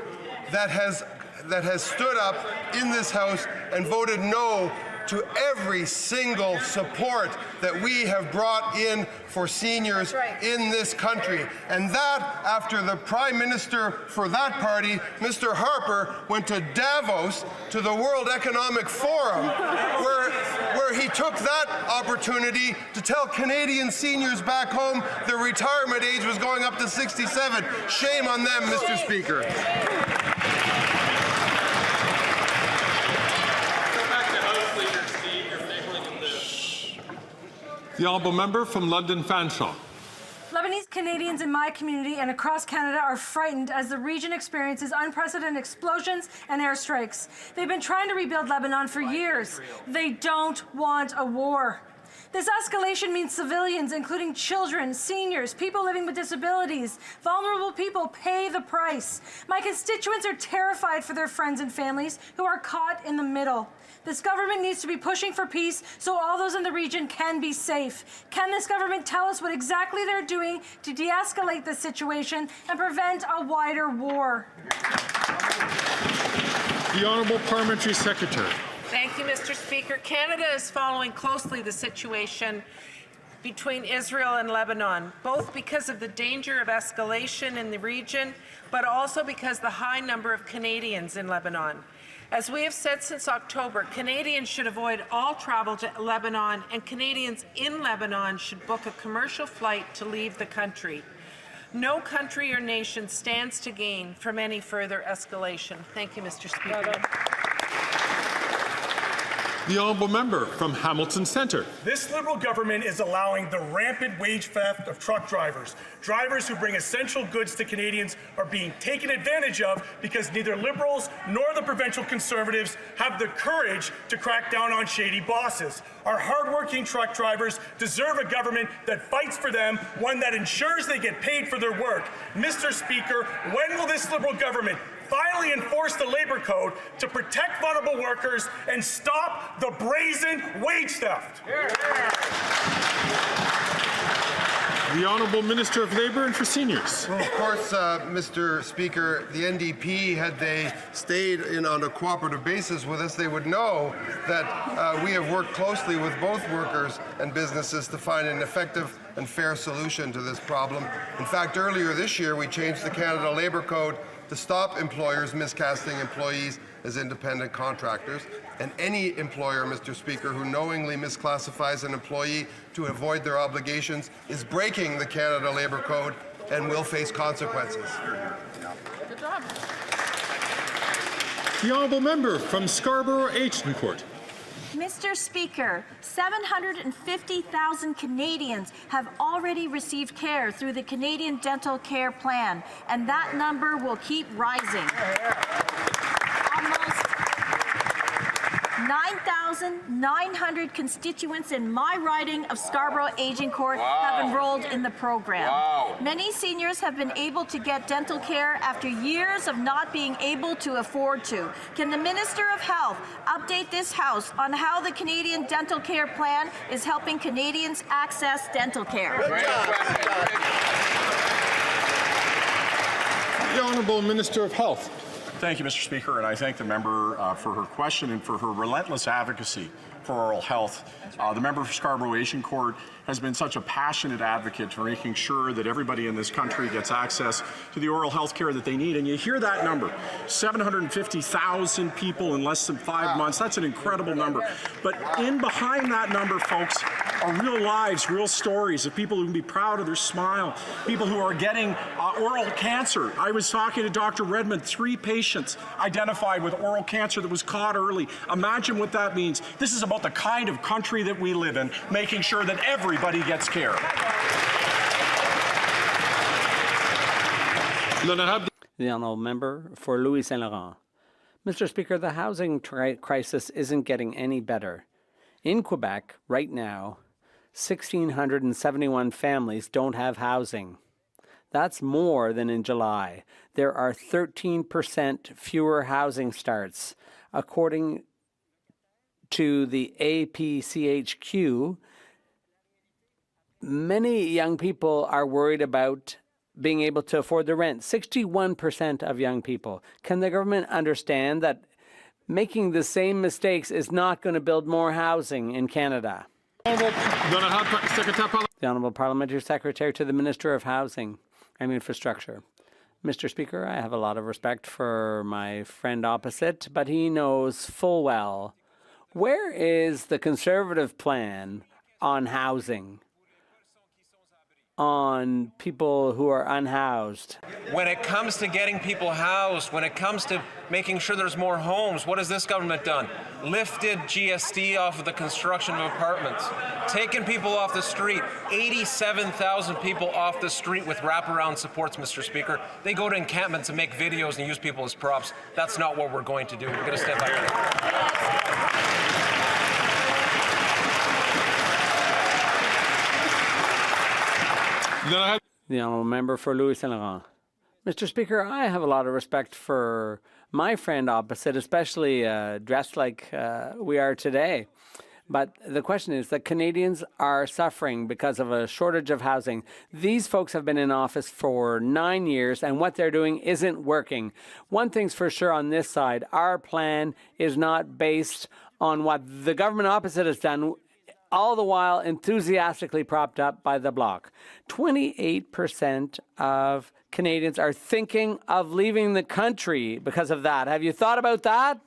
that has stood up in this House and voted no to every single support that we have brought in for seniors in this country. And that after the Prime Minister for that party, Mr. Harper, went to Davos, to the World Economic Forum, where he took that opportunity to tell Canadian seniors back home their retirement age was going up to 67. Shame on them, Mr. Speaker. The honourable member from London Fanshawe. Lebanese Canadians in my community and across Canada are frightened as the region experiences unprecedented explosions and airstrikes. They've been trying to rebuild Lebanon for years. They don't want a war. This escalation means civilians, including children, seniors, people living with disabilities, vulnerable people pay the price. My constituents are terrified for their friends and families who are caught in the middle. This government needs to be pushing for peace so all those in the region can be safe. Can this government tell us what exactly they're doing to de-escalate the situation and prevent a wider war? The Honourable Parliamentary Secretary. Thank you, Mr. Speaker. Canada is following closely the situation between Israel and Lebanon, both because of the danger of escalation in the region, but also because the high number of Canadians in Lebanon. As we have said since October, Canadians should avoid all travel to Lebanon, and Canadians in Lebanon should book a commercial flight to leave the country. No country or nation stands to gain from any further escalation. Thank you, Mr. Speaker. The honourable member from Hamilton Centre. This Liberal government is allowing the rampant wage theft of truck drivers. Drivers who bring essential goods to Canadians are being taken advantage of because neither Liberals nor the provincial Conservatives have the courage to crack down on shady bosses. Our hardworking truck drivers deserve a government that fights for them, one that ensures they get paid for their work. Mr. Speaker, when will this Liberal government finally enforce the Labour Code to protect vulnerable workers and stop the brazen wage theft? The Honourable Minister of Labour and for Seniors. Well, of course, Mr. Speaker, the NDP, had they stayed in on a cooperative basis with us, they would know that we have worked closely with both workers and businesses to find an effective and fair solution to this problem. In fact, earlier this year, we changed the Canada Labour Code to stop employers miscasting employees as independent contractors. And any employer, Mr. Speaker, who knowingly misclassifies an employee to avoid their obligations is breaking the Canada Labour Code and will face consequences. Good job. The honourable member from Scarborough Agincourt. Mr. Speaker, 750,000 Canadians have already received care through the Canadian Dental Care Plan, and that number will keep rising. Almost 9,900 constituents in my riding of Scarborough Agincourt have enrolled in the program. Many seniors have been able to get dental care after years of not being able to afford to. Can the Minister of Health update this House on how the Canadian Dental Care Plan is helping Canadians access dental care? The Honourable Minister of Health. Thank you, Mr. Speaker, and I thank the member for her question and for her relentless advocacy for oral health. The member for Scarborough Agincourt has been such a passionate advocate for making sure that everybody in this country gets access to the oral health care that they need. And you hear that number, 750,000 people in less than 5 months. That's an incredible number. But in behind that number, folks, are real lives, real stories of people who can be proud of their smile, people who are getting oral cancer. I was talking to Dr. Redmond, 3 patients identified with oral cancer that was caught early. Imagine what that means. This is about the kind of country that we live in, making sure that everybody gets care. The honourable member for Louis Saint Laurent. Mr. Speaker, the housing crisis isn't getting any better. In Quebec, right now, 1,671 families don't have housing. That's more than in July. There are 13% fewer housing starts. According to the APCHQ, many young people are worried about being able to afford the rent. 61% of young people. Can the government understand that making the same mistakes is not going to build more housing in Canada? The Honourable Parliamentary Secretary to the Minister of Housing and Infrastructure. Mr. Speaker, I have a lot of respect for my friend opposite, but he knows full well, where is the Conservative plan on housing, on people who are unhoused? When it comes to getting people housed, when it comes to making sure there's more homes, what has this government done? Lifted GST off of the construction of apartments, taken people off the street, 87,000 people off the street with wraparound supports, Mr. Speaker. They go to encampments and make videos and use people as props. That's not what we're going to do. We're going to step back. The honourable member for Louis Saint Laurent. Mr. Speaker, I have a lot of respect for my friend opposite, especially dressed like we are today. But the question is that Canadians are suffering because of a shortage of housing. These folks have been in office for 9 years, and what they're doing isn't working. One thing's for sure on this side, our plan is not based on what the government opposite has done, all the while enthusiastically propped up by the Bloc. 28% of Canadians are thinking of leaving the country because of that. Have you thought about that?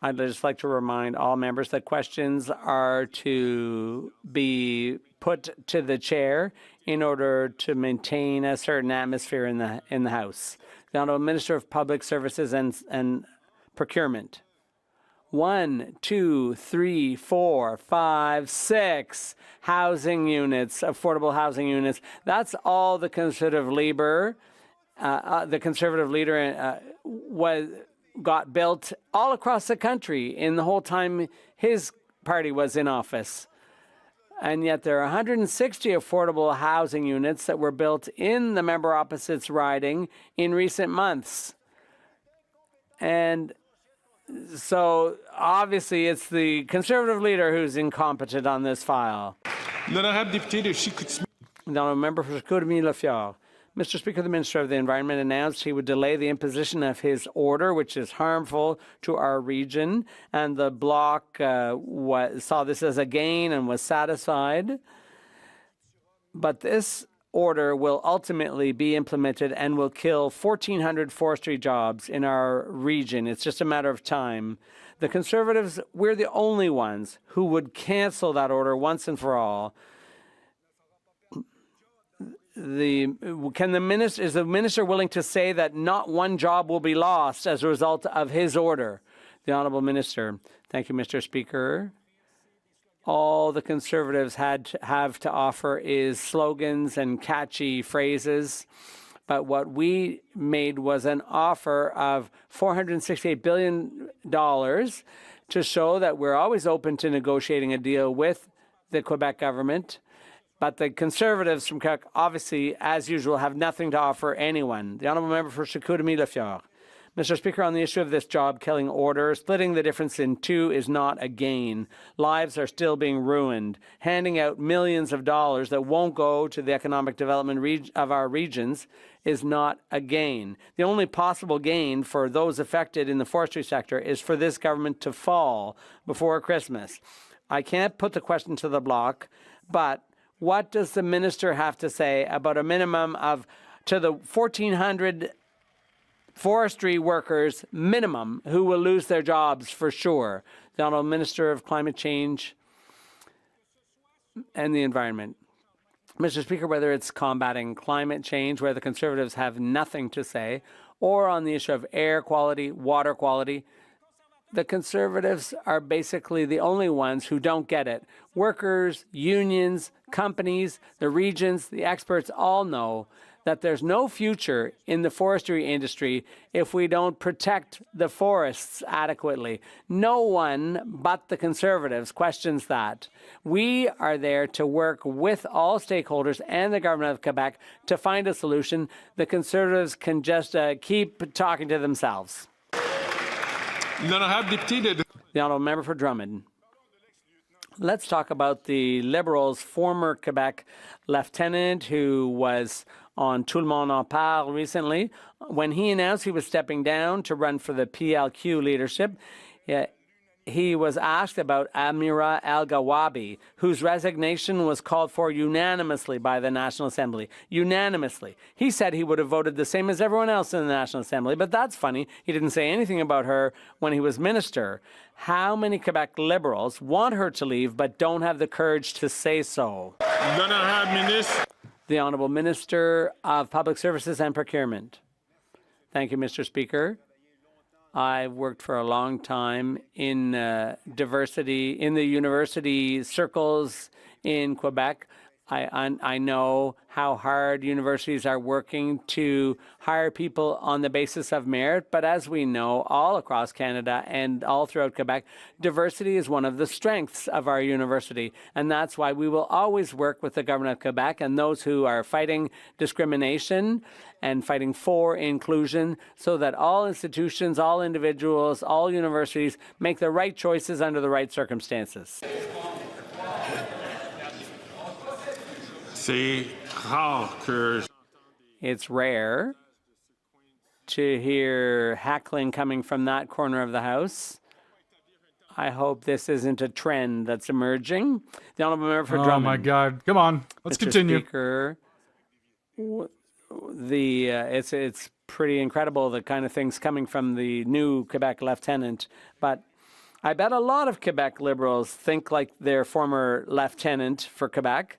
I'd just like to remind all members that questions are to be put to the chair in order to maintain a certain atmosphere in the House. The Honourable Minister of Public Services and Procurement. 1, 2, 3, 4, 5, 6 housing units, affordable housing units. That's all the Conservative leader got built all across the country in the whole time his party was in office. And yet there are 160 affordable housing units that were built in the member opposite's riding in recent months. And so obviously it's the Conservative leader who's incompetent on this file. The honourable member for Chicoutimi-Lafiore. Mr. Speaker, the Minister of the Environment announced he would delay the imposition of his order, which is harmful to our region, and the Bloc saw this as a gain and was satisfied. But this order will ultimately be implemented and will kill 1,400 forestry jobs in our region. It's just a matter of time. The Conservatives, we're the only ones who would cancel that order once and for all. Is the minister willing to say that not one job will be lost as a result of his order? The Honourable Minister. Thank you, Mr. Speaker. All the Conservatives have to offer is slogans and catchy phrases. But what we made was an offer of $468 billion to show that we're always open to negotiating a deal with the Quebec government. But the Conservatives from Quebec, obviously, as usual, have nothing to offer anyone. The Honourable Member for Chicoutimi-Lafiore. Mr. Speaker, on the issue of this job-killing order, splitting the difference in two is not a gain. Lives are still being ruined. Handing out millions of dollars that won't go to the economic development of our regions is not a gain. The only possible gain for those affected in the forestry sector is for this government to fall before Christmas. I can't put the question to the bloc, but what does the minister have to say about a minimum of, to the 1,400 forestry workers minimum who will lose their jobs for sure? The Honourable Minister of Climate Change and the Environment. Mr. Speaker, whether it's combating climate change, where the Conservatives have nothing to say, or on the issue of air quality, water quality, the Conservatives are basically the only ones who don't get it. Workers, unions, companies, the regions, the experts all know that there's no future in the forestry industry if we don't protect the forests adequately. No one but the Conservatives questions that. We are there to work with all stakeholders and the government of Quebec to find a solution. The Conservatives can just keep talking to themselves. The Honourable Member for Drummond. Let's talk about the Liberals' former Quebec lieutenant who was on Tout le monde en parle recently. When he announced he was stepping down to run for the PLQ leadership, he was asked about Amira El-Gawabi, whose resignation was called for unanimously by the National Assembly. Unanimously. He said he would have voted the same as everyone else in the National Assembly, but that's funny. He didn't say anything about her when he was minister. How many Quebec Liberals want her to leave but don't have the courage to say so? The Honourable Minister of Public Services and Procurement. Thank you, Mr. Speaker. I've worked for a long time in diversity, in the university circles in Quebec. I know how hard universities are working to hire people on the basis of merit, but as we know, all across Canada and all throughout Quebec, diversity is one of the strengths of our university, and that's why we will always work with the government of Quebec and those who are fighting discrimination and fighting for inclusion so that all institutions, all individuals, all universities make the right choices under the right circumstances. It's rare to hear hackling coming from that corner of the House. I hope this isn't a trend that's emerging. The Honourable Member for Drummond. Oh my God! Come on, let's continue. Speaker, it's pretty incredible the kind of things coming from the new Quebec lieutenant, but I bet a lot of Quebec Liberals think like their former lieutenant for Quebec.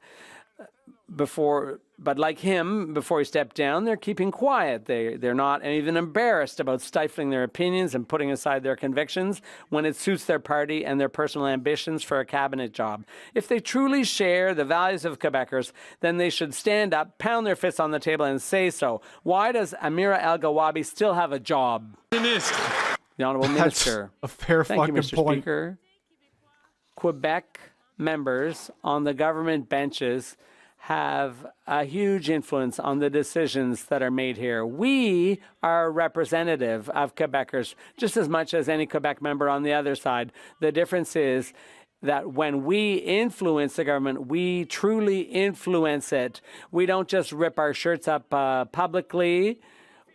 But like him, before he stepped down, they're keeping quiet. They're not even embarrassed about stifling their opinions and putting aside their convictions when it suits their party and their personal ambitions for a cabinet job. If they truly share the values of Quebecers, then they should stand up, pound their fists on the table and say so. Why does Amira El-Gawabi still have a job? The Honourable Minister. A fair Thank fucking you, Mr. point. Speaker. Quebec members on the government benches have a huge influence on the decisions that are made here. We are representative of Quebecers just as much as any Quebec member on the other side. The difference is that when we influence the government, we truly influence it. We don't just rip our shirts up publicly.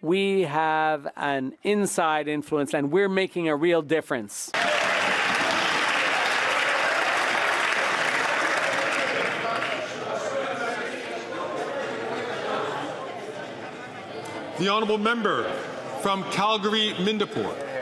We have an inside influence, and we're making a real difference. The Honourable Member from Calgary-Mindapur.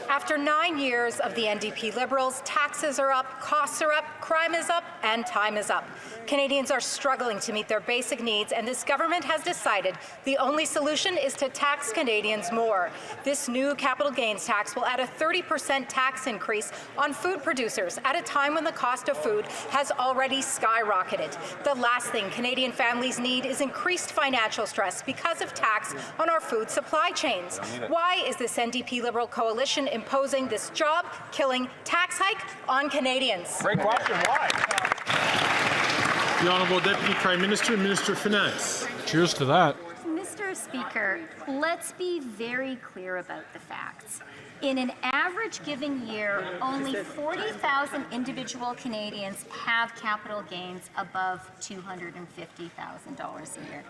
After 9 years of the NDP Liberals, taxes are up, costs are up, crime is up, and time is up. Canadians are struggling to meet their basic needs, and this government has decided the only solution is to tax Canadians more. This new capital gains tax will add a 30% tax increase on food producers at a time when the cost of food has already skyrocketed. The last thing Canadian families need is increased financial stress because of tax on our food supply chains. Why is this NDP Liberal coalition imposing this job-killing tax hike on Canadians? Great question. Why? The Honourable Deputy Prime Minister, Minister of Finance. Cheers to that. Mr. Speaker, let's be very clear about the facts. In an average given year, only 40,000 individual Canadians have capital gains above $250,000 a year.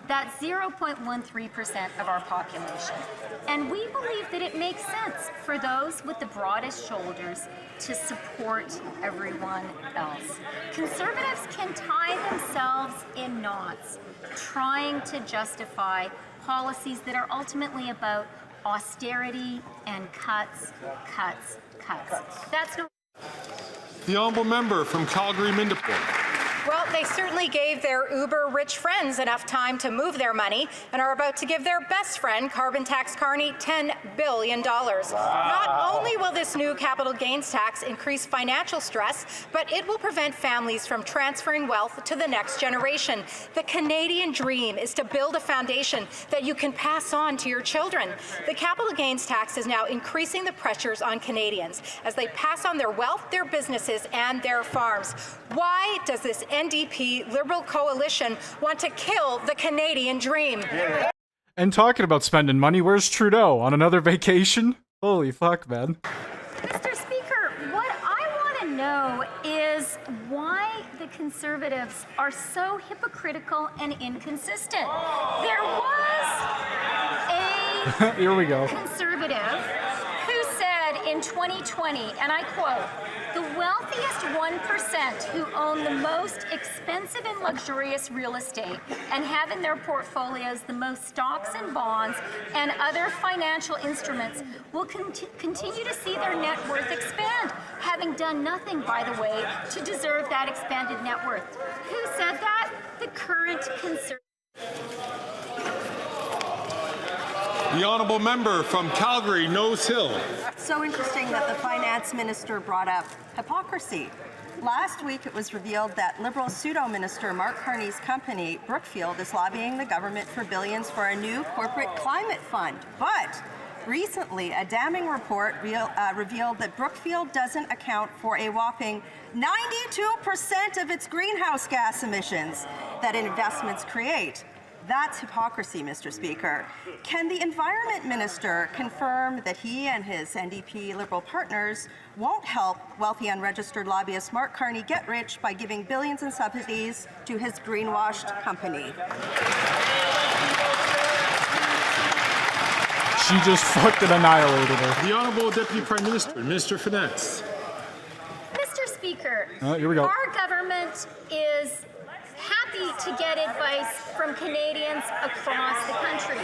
That's 0.13% of our population. And we believe that it makes sense for those with the broadest shoulders to support everyone else. Conservatives can tie themselves in knots trying to justify policies that are ultimately about austerity and cuts. That's no. The honourable member from Calgary-Mindeport. Well, they certainly gave their uber-rich friends enough time to move their money and are about to give their best friend, carbon tax Carney, $10 billion. Not only will this new capital gains tax increase financial stress, but it will prevent families from transferring wealth to the next generation. The Canadian dream is to build a foundation that you can pass on to your children. The capital gains tax is now increasing the pressures on Canadians as they pass on their wealth, their businesses, and their farms. Why does this NDP Liberal coalition want to kill the Canadian dream? And talking about spending money, where's Trudeau? On another vacation? Holy fuck, man. Mr. Speaker, what I want to know is why the Conservatives are so hypocritical and inconsistent. There was a Here we go. Conservative who said in 2020, and I quote, "The wealthiest 1% who own the most expensive and luxurious real estate and have in their portfolios the most stocks and bonds and other financial instruments will continue to see their net worth expand, having done nothing, by the way, to deserve that expanded net worth." Who said that? The current Conservative. The honourable member from Calgary, Nose Hill. So interesting that the finance minister brought up hypocrisy. Last week, it was revealed that Liberal pseudo-minister Mark Carney's company, Brookfield, is lobbying the government for billions for a new corporate climate fund. But recently, a damning report revealed that Brookfield doesn't account for a whopping 92% of its greenhouse gas emissions that investments create. That's hypocrisy, Mr. Speaker. Can the Environment Minister confirm that he and his NDP Liberal partners won't help wealthy unregistered lobbyist Mark Carney get rich by giving billions in subsidies to his greenwashed company? She just fucking annihilated her. The Honourable Deputy Prime Minister, Minister of Finance. Mr. Speaker, here we go. Our government is happy to get advice from Canadians across the country.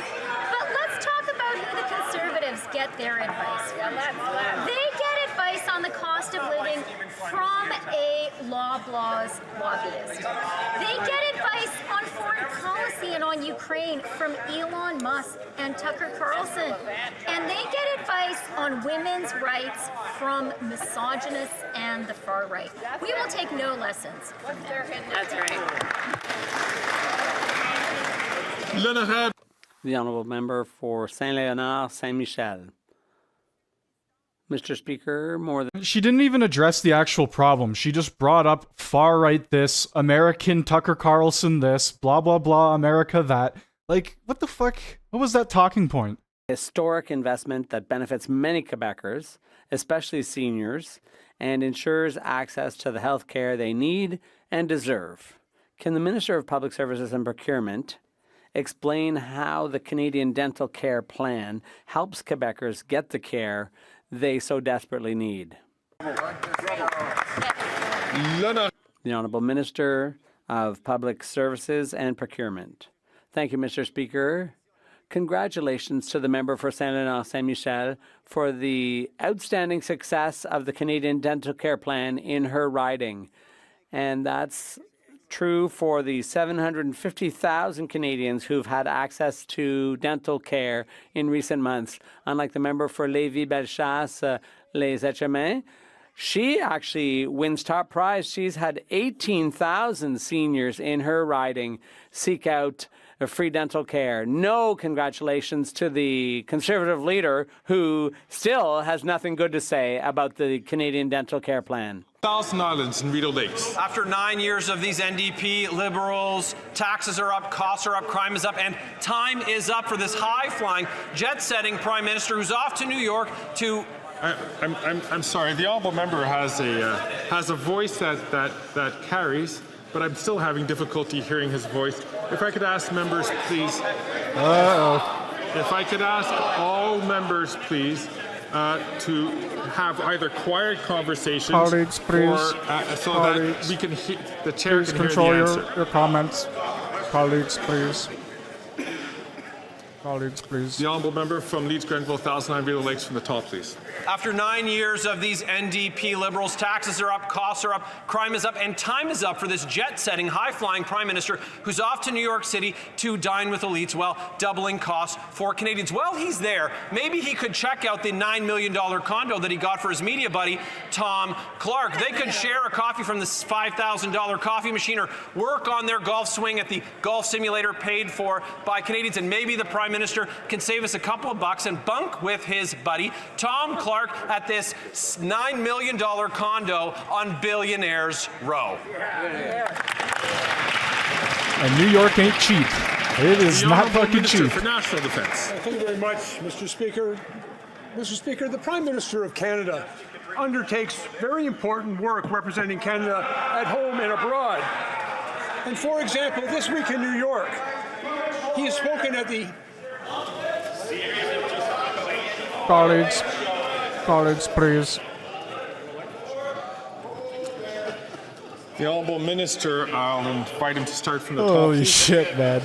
But let's talk about who the Conservatives get their advice from. They get advice on the cost of living from a Loblaws lobbyist. They get advice on foreign policy and on Ukraine from Elon Musk and Tucker Carlson. And they get advice on women's rights from misogynists and the far right. We will take no lessons from them. That's right. The honourable member for Saint-Léonard, Saint-Michel. Mr. Speaker, more than... She didn't even address the actual problem. She just brought up far-right this, American Tucker Carlson this, blah, blah, blah, America that. Like, what the fuck? What was that talking point? Historic investment that benefits many Quebecers, especially seniors, and ensures access to the health care they need and deserve. Can the Minister of Public Services and Procurement explain how the Canadian Dental Care Plan helps Quebecers get the care they so desperately need? The Honourable Minister of Public Services and Procurement. Thank you, Mr. Speaker. Congratulations to the member for Saint-Léonard Saint-Michel for the outstanding success of the Canadian Dental Care Plan in her riding. And that's true for the 750,000 Canadians who've had access to dental care in recent months. Unlike the member for Lévis-Bellechasse, Les Etchemins, she actually wins top prize. She's had 18,000 seniors in her riding seek out free dental care. No congratulations to the Conservative leader who still has nothing good to say about the Canadian Dental Care Plan. Thousand Islands and Rideau Lakes. After 9 years of these NDP Liberals, taxes are up, costs are up, crime is up, and time is up for this high-flying, jet-setting Prime Minister who's off to New York to... I'm sorry. The honourable member has a voice that carries, but I'm still having difficulty hearing his voice. If I could ask members, please. If I could ask all members, please, to have either quiet conversations Colleagues, please. or so Colleagues. that we can the chair Please can hear control the answer. your comments. Colleagues, please. Colleagues, please. The honourable member from Leeds, Grenville, Thousand View Lakes from the top, please. After 9 years of these NDP Liberals, taxes are up, costs are up, crime is up, and time is up for this jet-setting, high-flying Prime Minister who's off to New York City to dine with elites while doubling costs for Canadians. While he's there, maybe he could check out the $9 million condo that he got for his media buddy, Tom Clark. They could share a coffee from this $5,000 coffee machine or work on their golf swing at the golf simulator paid for by Canadians, and maybe the Prime Minister can save us a couple of bucks and bunk with his buddy, Tom Clark, at this $9 million condo on Billionaires Row. And New York ain't cheap. It is not fucking cheap. For national defence. Thank you very much, Mr. Speaker. Mr. Speaker, the Prime Minister of Canada undertakes very important work representing Canada at home and abroad. And for example, this week in New York, he has spoken at the... Colleagues, please. The honourable minister, I'll invite him to start from the top. Holy shit, man.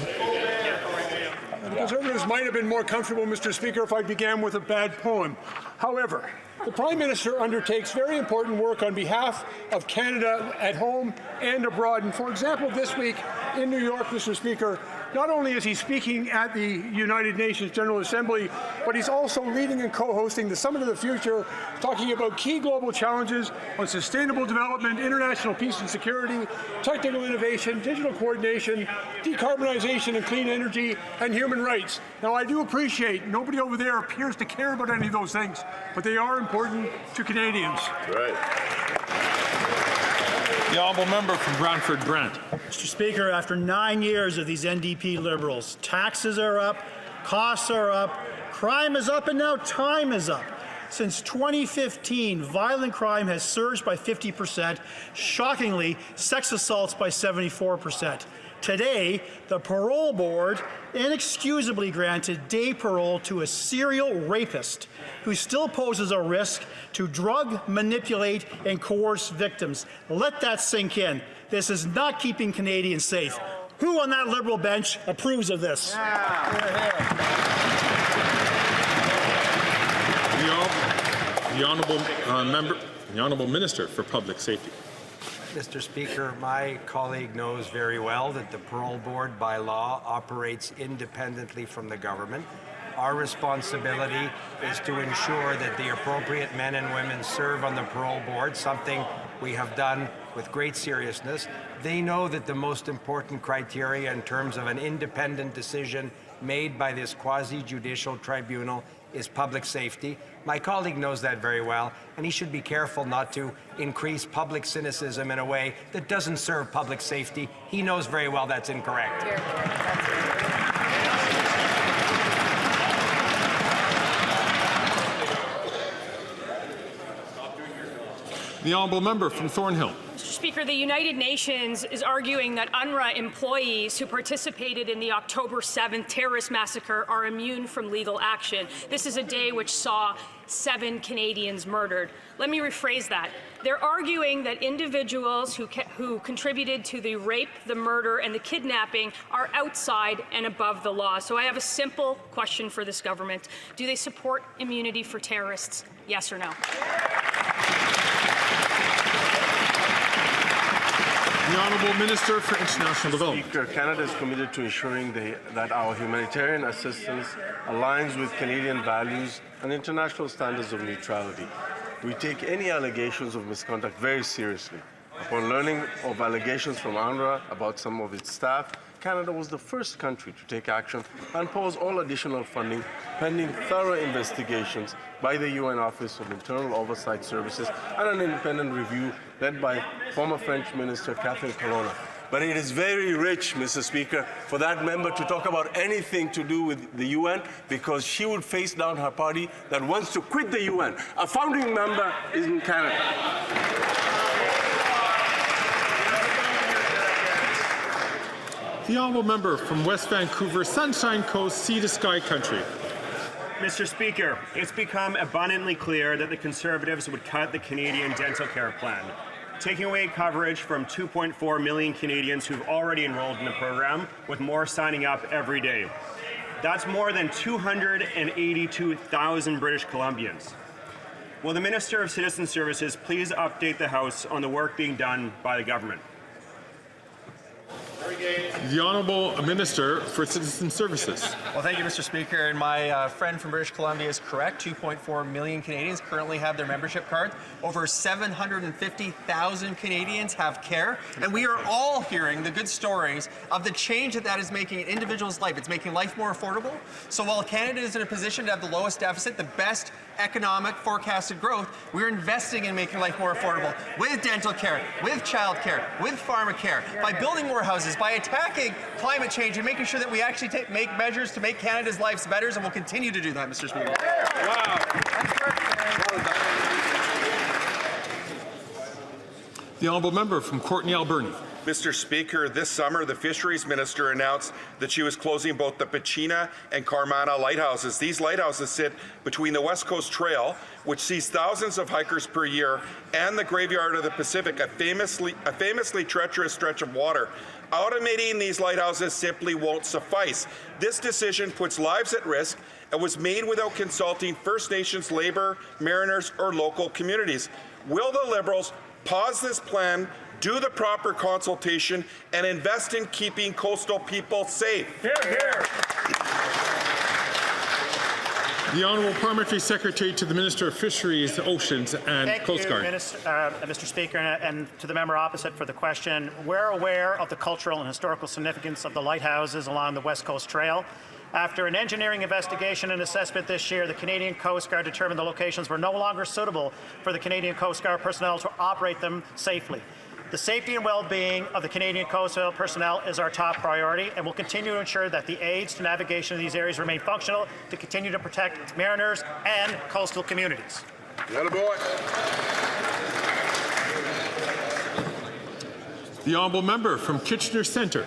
The Conservatives might have been more comfortable, Mr. Speaker, if I began with a bad poem. However, the Prime Minister undertakes very important work on behalf of Canada at home and abroad. And for example, this week in New York, Mr. Speaker, not only is he speaking at the United Nations General Assembly, but he's also leading and co-hosting the Summit of the Future, talking about key global challenges on sustainable development, international peace and security, technical innovation, digital coordination, decarbonization and clean energy, and human rights. Now, I do appreciate nobody over there appears to care about any of those things, but they are important to Canadians. Right. The honourable member from Brantford Brant. Mr. Speaker, after 9 years of these NDP Liberals, taxes are up, costs are up, crime is up, and now time is up. Since 2015, violent crime has surged by 50%. Shockingly, sex assaults by 74%. Today, the parole board inexcusably granted day parole to a serial rapist who still poses a risk to drug, manipulate, and coerce victims. Let that sink in. This is not keeping Canadians safe. Who on that Liberal bench approves of this? The honourable Minister for Public Safety. Mr. Speaker, my colleague knows very well that the parole board by law operates independently from the government. Our responsibility is to ensure that the appropriate men and women serve on the parole board, something we have done with great seriousness. They know that the most important criteria in terms of an independent decision made by this quasi-judicial tribunal is public safety. My colleague knows that very well, and he should be careful not to increase public cynicism in a way that doesn't serve public safety. He knows very well that's incorrect. The honourable member from Thornhill. Mr. Speaker, the United Nations is arguing that UNRWA employees who participated in the October 7th terrorist massacre are immune from legal action. This is a day which saw 7 Canadians murdered. Let me rephrase that. They're arguing that individuals who contributed to the rape, the murder, and the kidnapping are outside and above the law. So I have a simple question for this government. Do they support immunity for terrorists? Yes or no? The Honourable Minister for International Development. Speaker, Canada is committed to ensuring that our humanitarian assistance aligns with Canadian values and international standards of neutrality. We take any allegations of misconduct very seriously. Upon learning of allegations from UNRWA about some of its staff, Canada was the first country to take action and pause all additional funding pending thorough investigations by the UN Office of Internal Oversight Services and an independent review led by former French Minister Catherine Colonna. But it is very rich, Mr. Speaker, for that member to talk about anything to do with the UN because she would face down her party that wants to quit the UN. A founding member is in Canada. The honourable member from West Vancouver, Sunshine Coast, Sea to Sky Country. Mr. Speaker, it's become abundantly clear that the Conservatives would cut the Canadian dental care plan, taking away coverage from 2.4 million Canadians who've already enrolled in the program, with more signing up every day. That's more than 282,000 British Columbians. Will the Minister of Citizen Services please update the House on the work being done by the government? The Honourable Minister for Citizen Services. Well, thank you, Mr. Speaker. And my friend from British Columbia is correct. 2.4 million Canadians currently have their membership cards. Over 750,000 Canadians have care. And we are all hearing the good stories of the change that is making in individuals' life. It's making life more affordable. So while Canada is in a position to have the lowest deficit, the best economic forecasted growth, we're investing in making life more affordable with dental care, with child care, with pharmacare, by building more houses, by attacking climate change and making sure that we actually make measures to make Canada's lives better, and we'll continue to do that, Mr. Speaker. The honourable member from Courtenay, Alberni. Mr. Speaker, this summer the Fisheries Minister announced that she was closing both the Pachina and Carmana lighthouses. These lighthouses sit between the West Coast Trail, which sees thousands of hikers per year, and the Graveyard of the Pacific, a famously treacherous stretch of water. Automating these lighthouses simply won't suffice. This decision puts lives at risk and was made without consulting First Nations labour, mariners, or local communities. Will the Liberals pause this plan, do the proper consultation, and invest in keeping coastal people safe? Hear, hear. The Honourable Parliamentary Secretary to the Minister of Fisheries, Oceans and Coast Guard. Mr. Speaker, and to the member opposite for the question. We're aware of the cultural and historical significance of the lighthouses along the West Coast Trail. After an engineering investigation and assessment this year, the Canadian Coast Guard determined the locations were no longer suitable for the Canadian Coast Guard personnel to operate them safely. The safety and well-being of the Canadian Coast Guard personnel is our top priority, and we'll continue to ensure that the aids to navigation in these areas remain functional to continue to protect mariners and coastal communities. The honourable member from Kitchener Centre.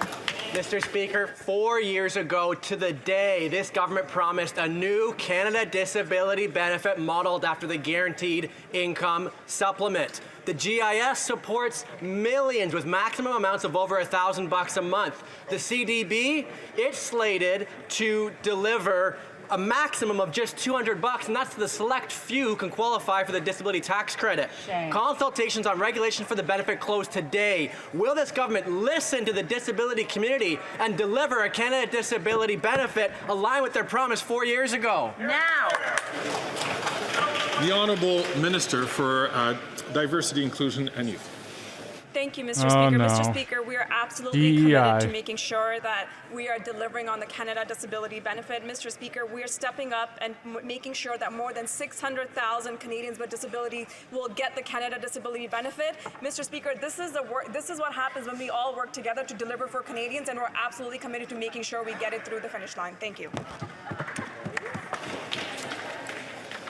Mr. Speaker, 4 years ago to the day, this government promised a new Canada disability benefit modeled after the Guaranteed Income Supplement. The GIS supports millions with maximum amounts of over $1,000 a month. The CDB, it's slated to deliver a maximum of just $200, and that's the select few who can qualify for the disability tax credit. Shame. Consultations on regulations for the benefit close today. Will this government listen to the disability community and deliver a Canada disability benefit aligned with their promise 4 years ago? Now. The Honourable Minister for Diversity, Inclusion and Youth. Thank you, Mr. Speaker. No. Mr. Speaker, we are absolutely committed to making sure that we are delivering on the Canada Disability Benefit. Mr. Speaker, we are stepping up and making sure that more than 600,000 Canadians with disability will get the Canada Disability Benefit. Mr. Speaker, this is what happens when we all work together to deliver for Canadians, and we're absolutely committed to making sure we get it through the finish line. Thank you.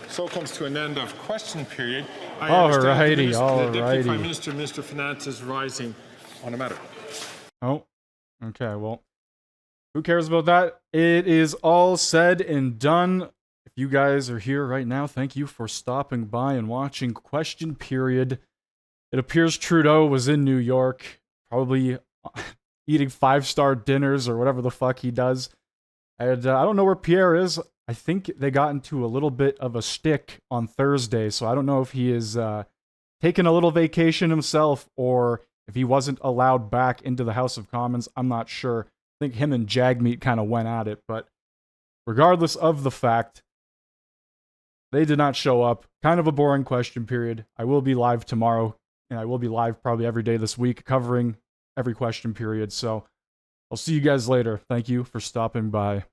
So comes to an end of question period. Alrighty. The Deputy Prime Minister, Minister of Finance is rising on a matter. Oh, okay. Well, who cares about that? It is all said and done. If you guys are here right now, thank you for stopping by and watching question period. It appears Trudeau was in New York, probably eating 5-star dinners or whatever the fuck he does. And I don't know where Pierre is. I think they got into a little bit of a stick on Thursday, so I don't know if he is taking a little vacation himself or if he wasn't allowed back into the House of Commons. I'm not sure. I think him and Jagmeet kind of went at it, but regardless of the fact, they did not show up. Kind of a boring question period. I will be live tomorrow, and I will be live probably every day this week covering every question period, so I'll see you guys later. Thank you for stopping by.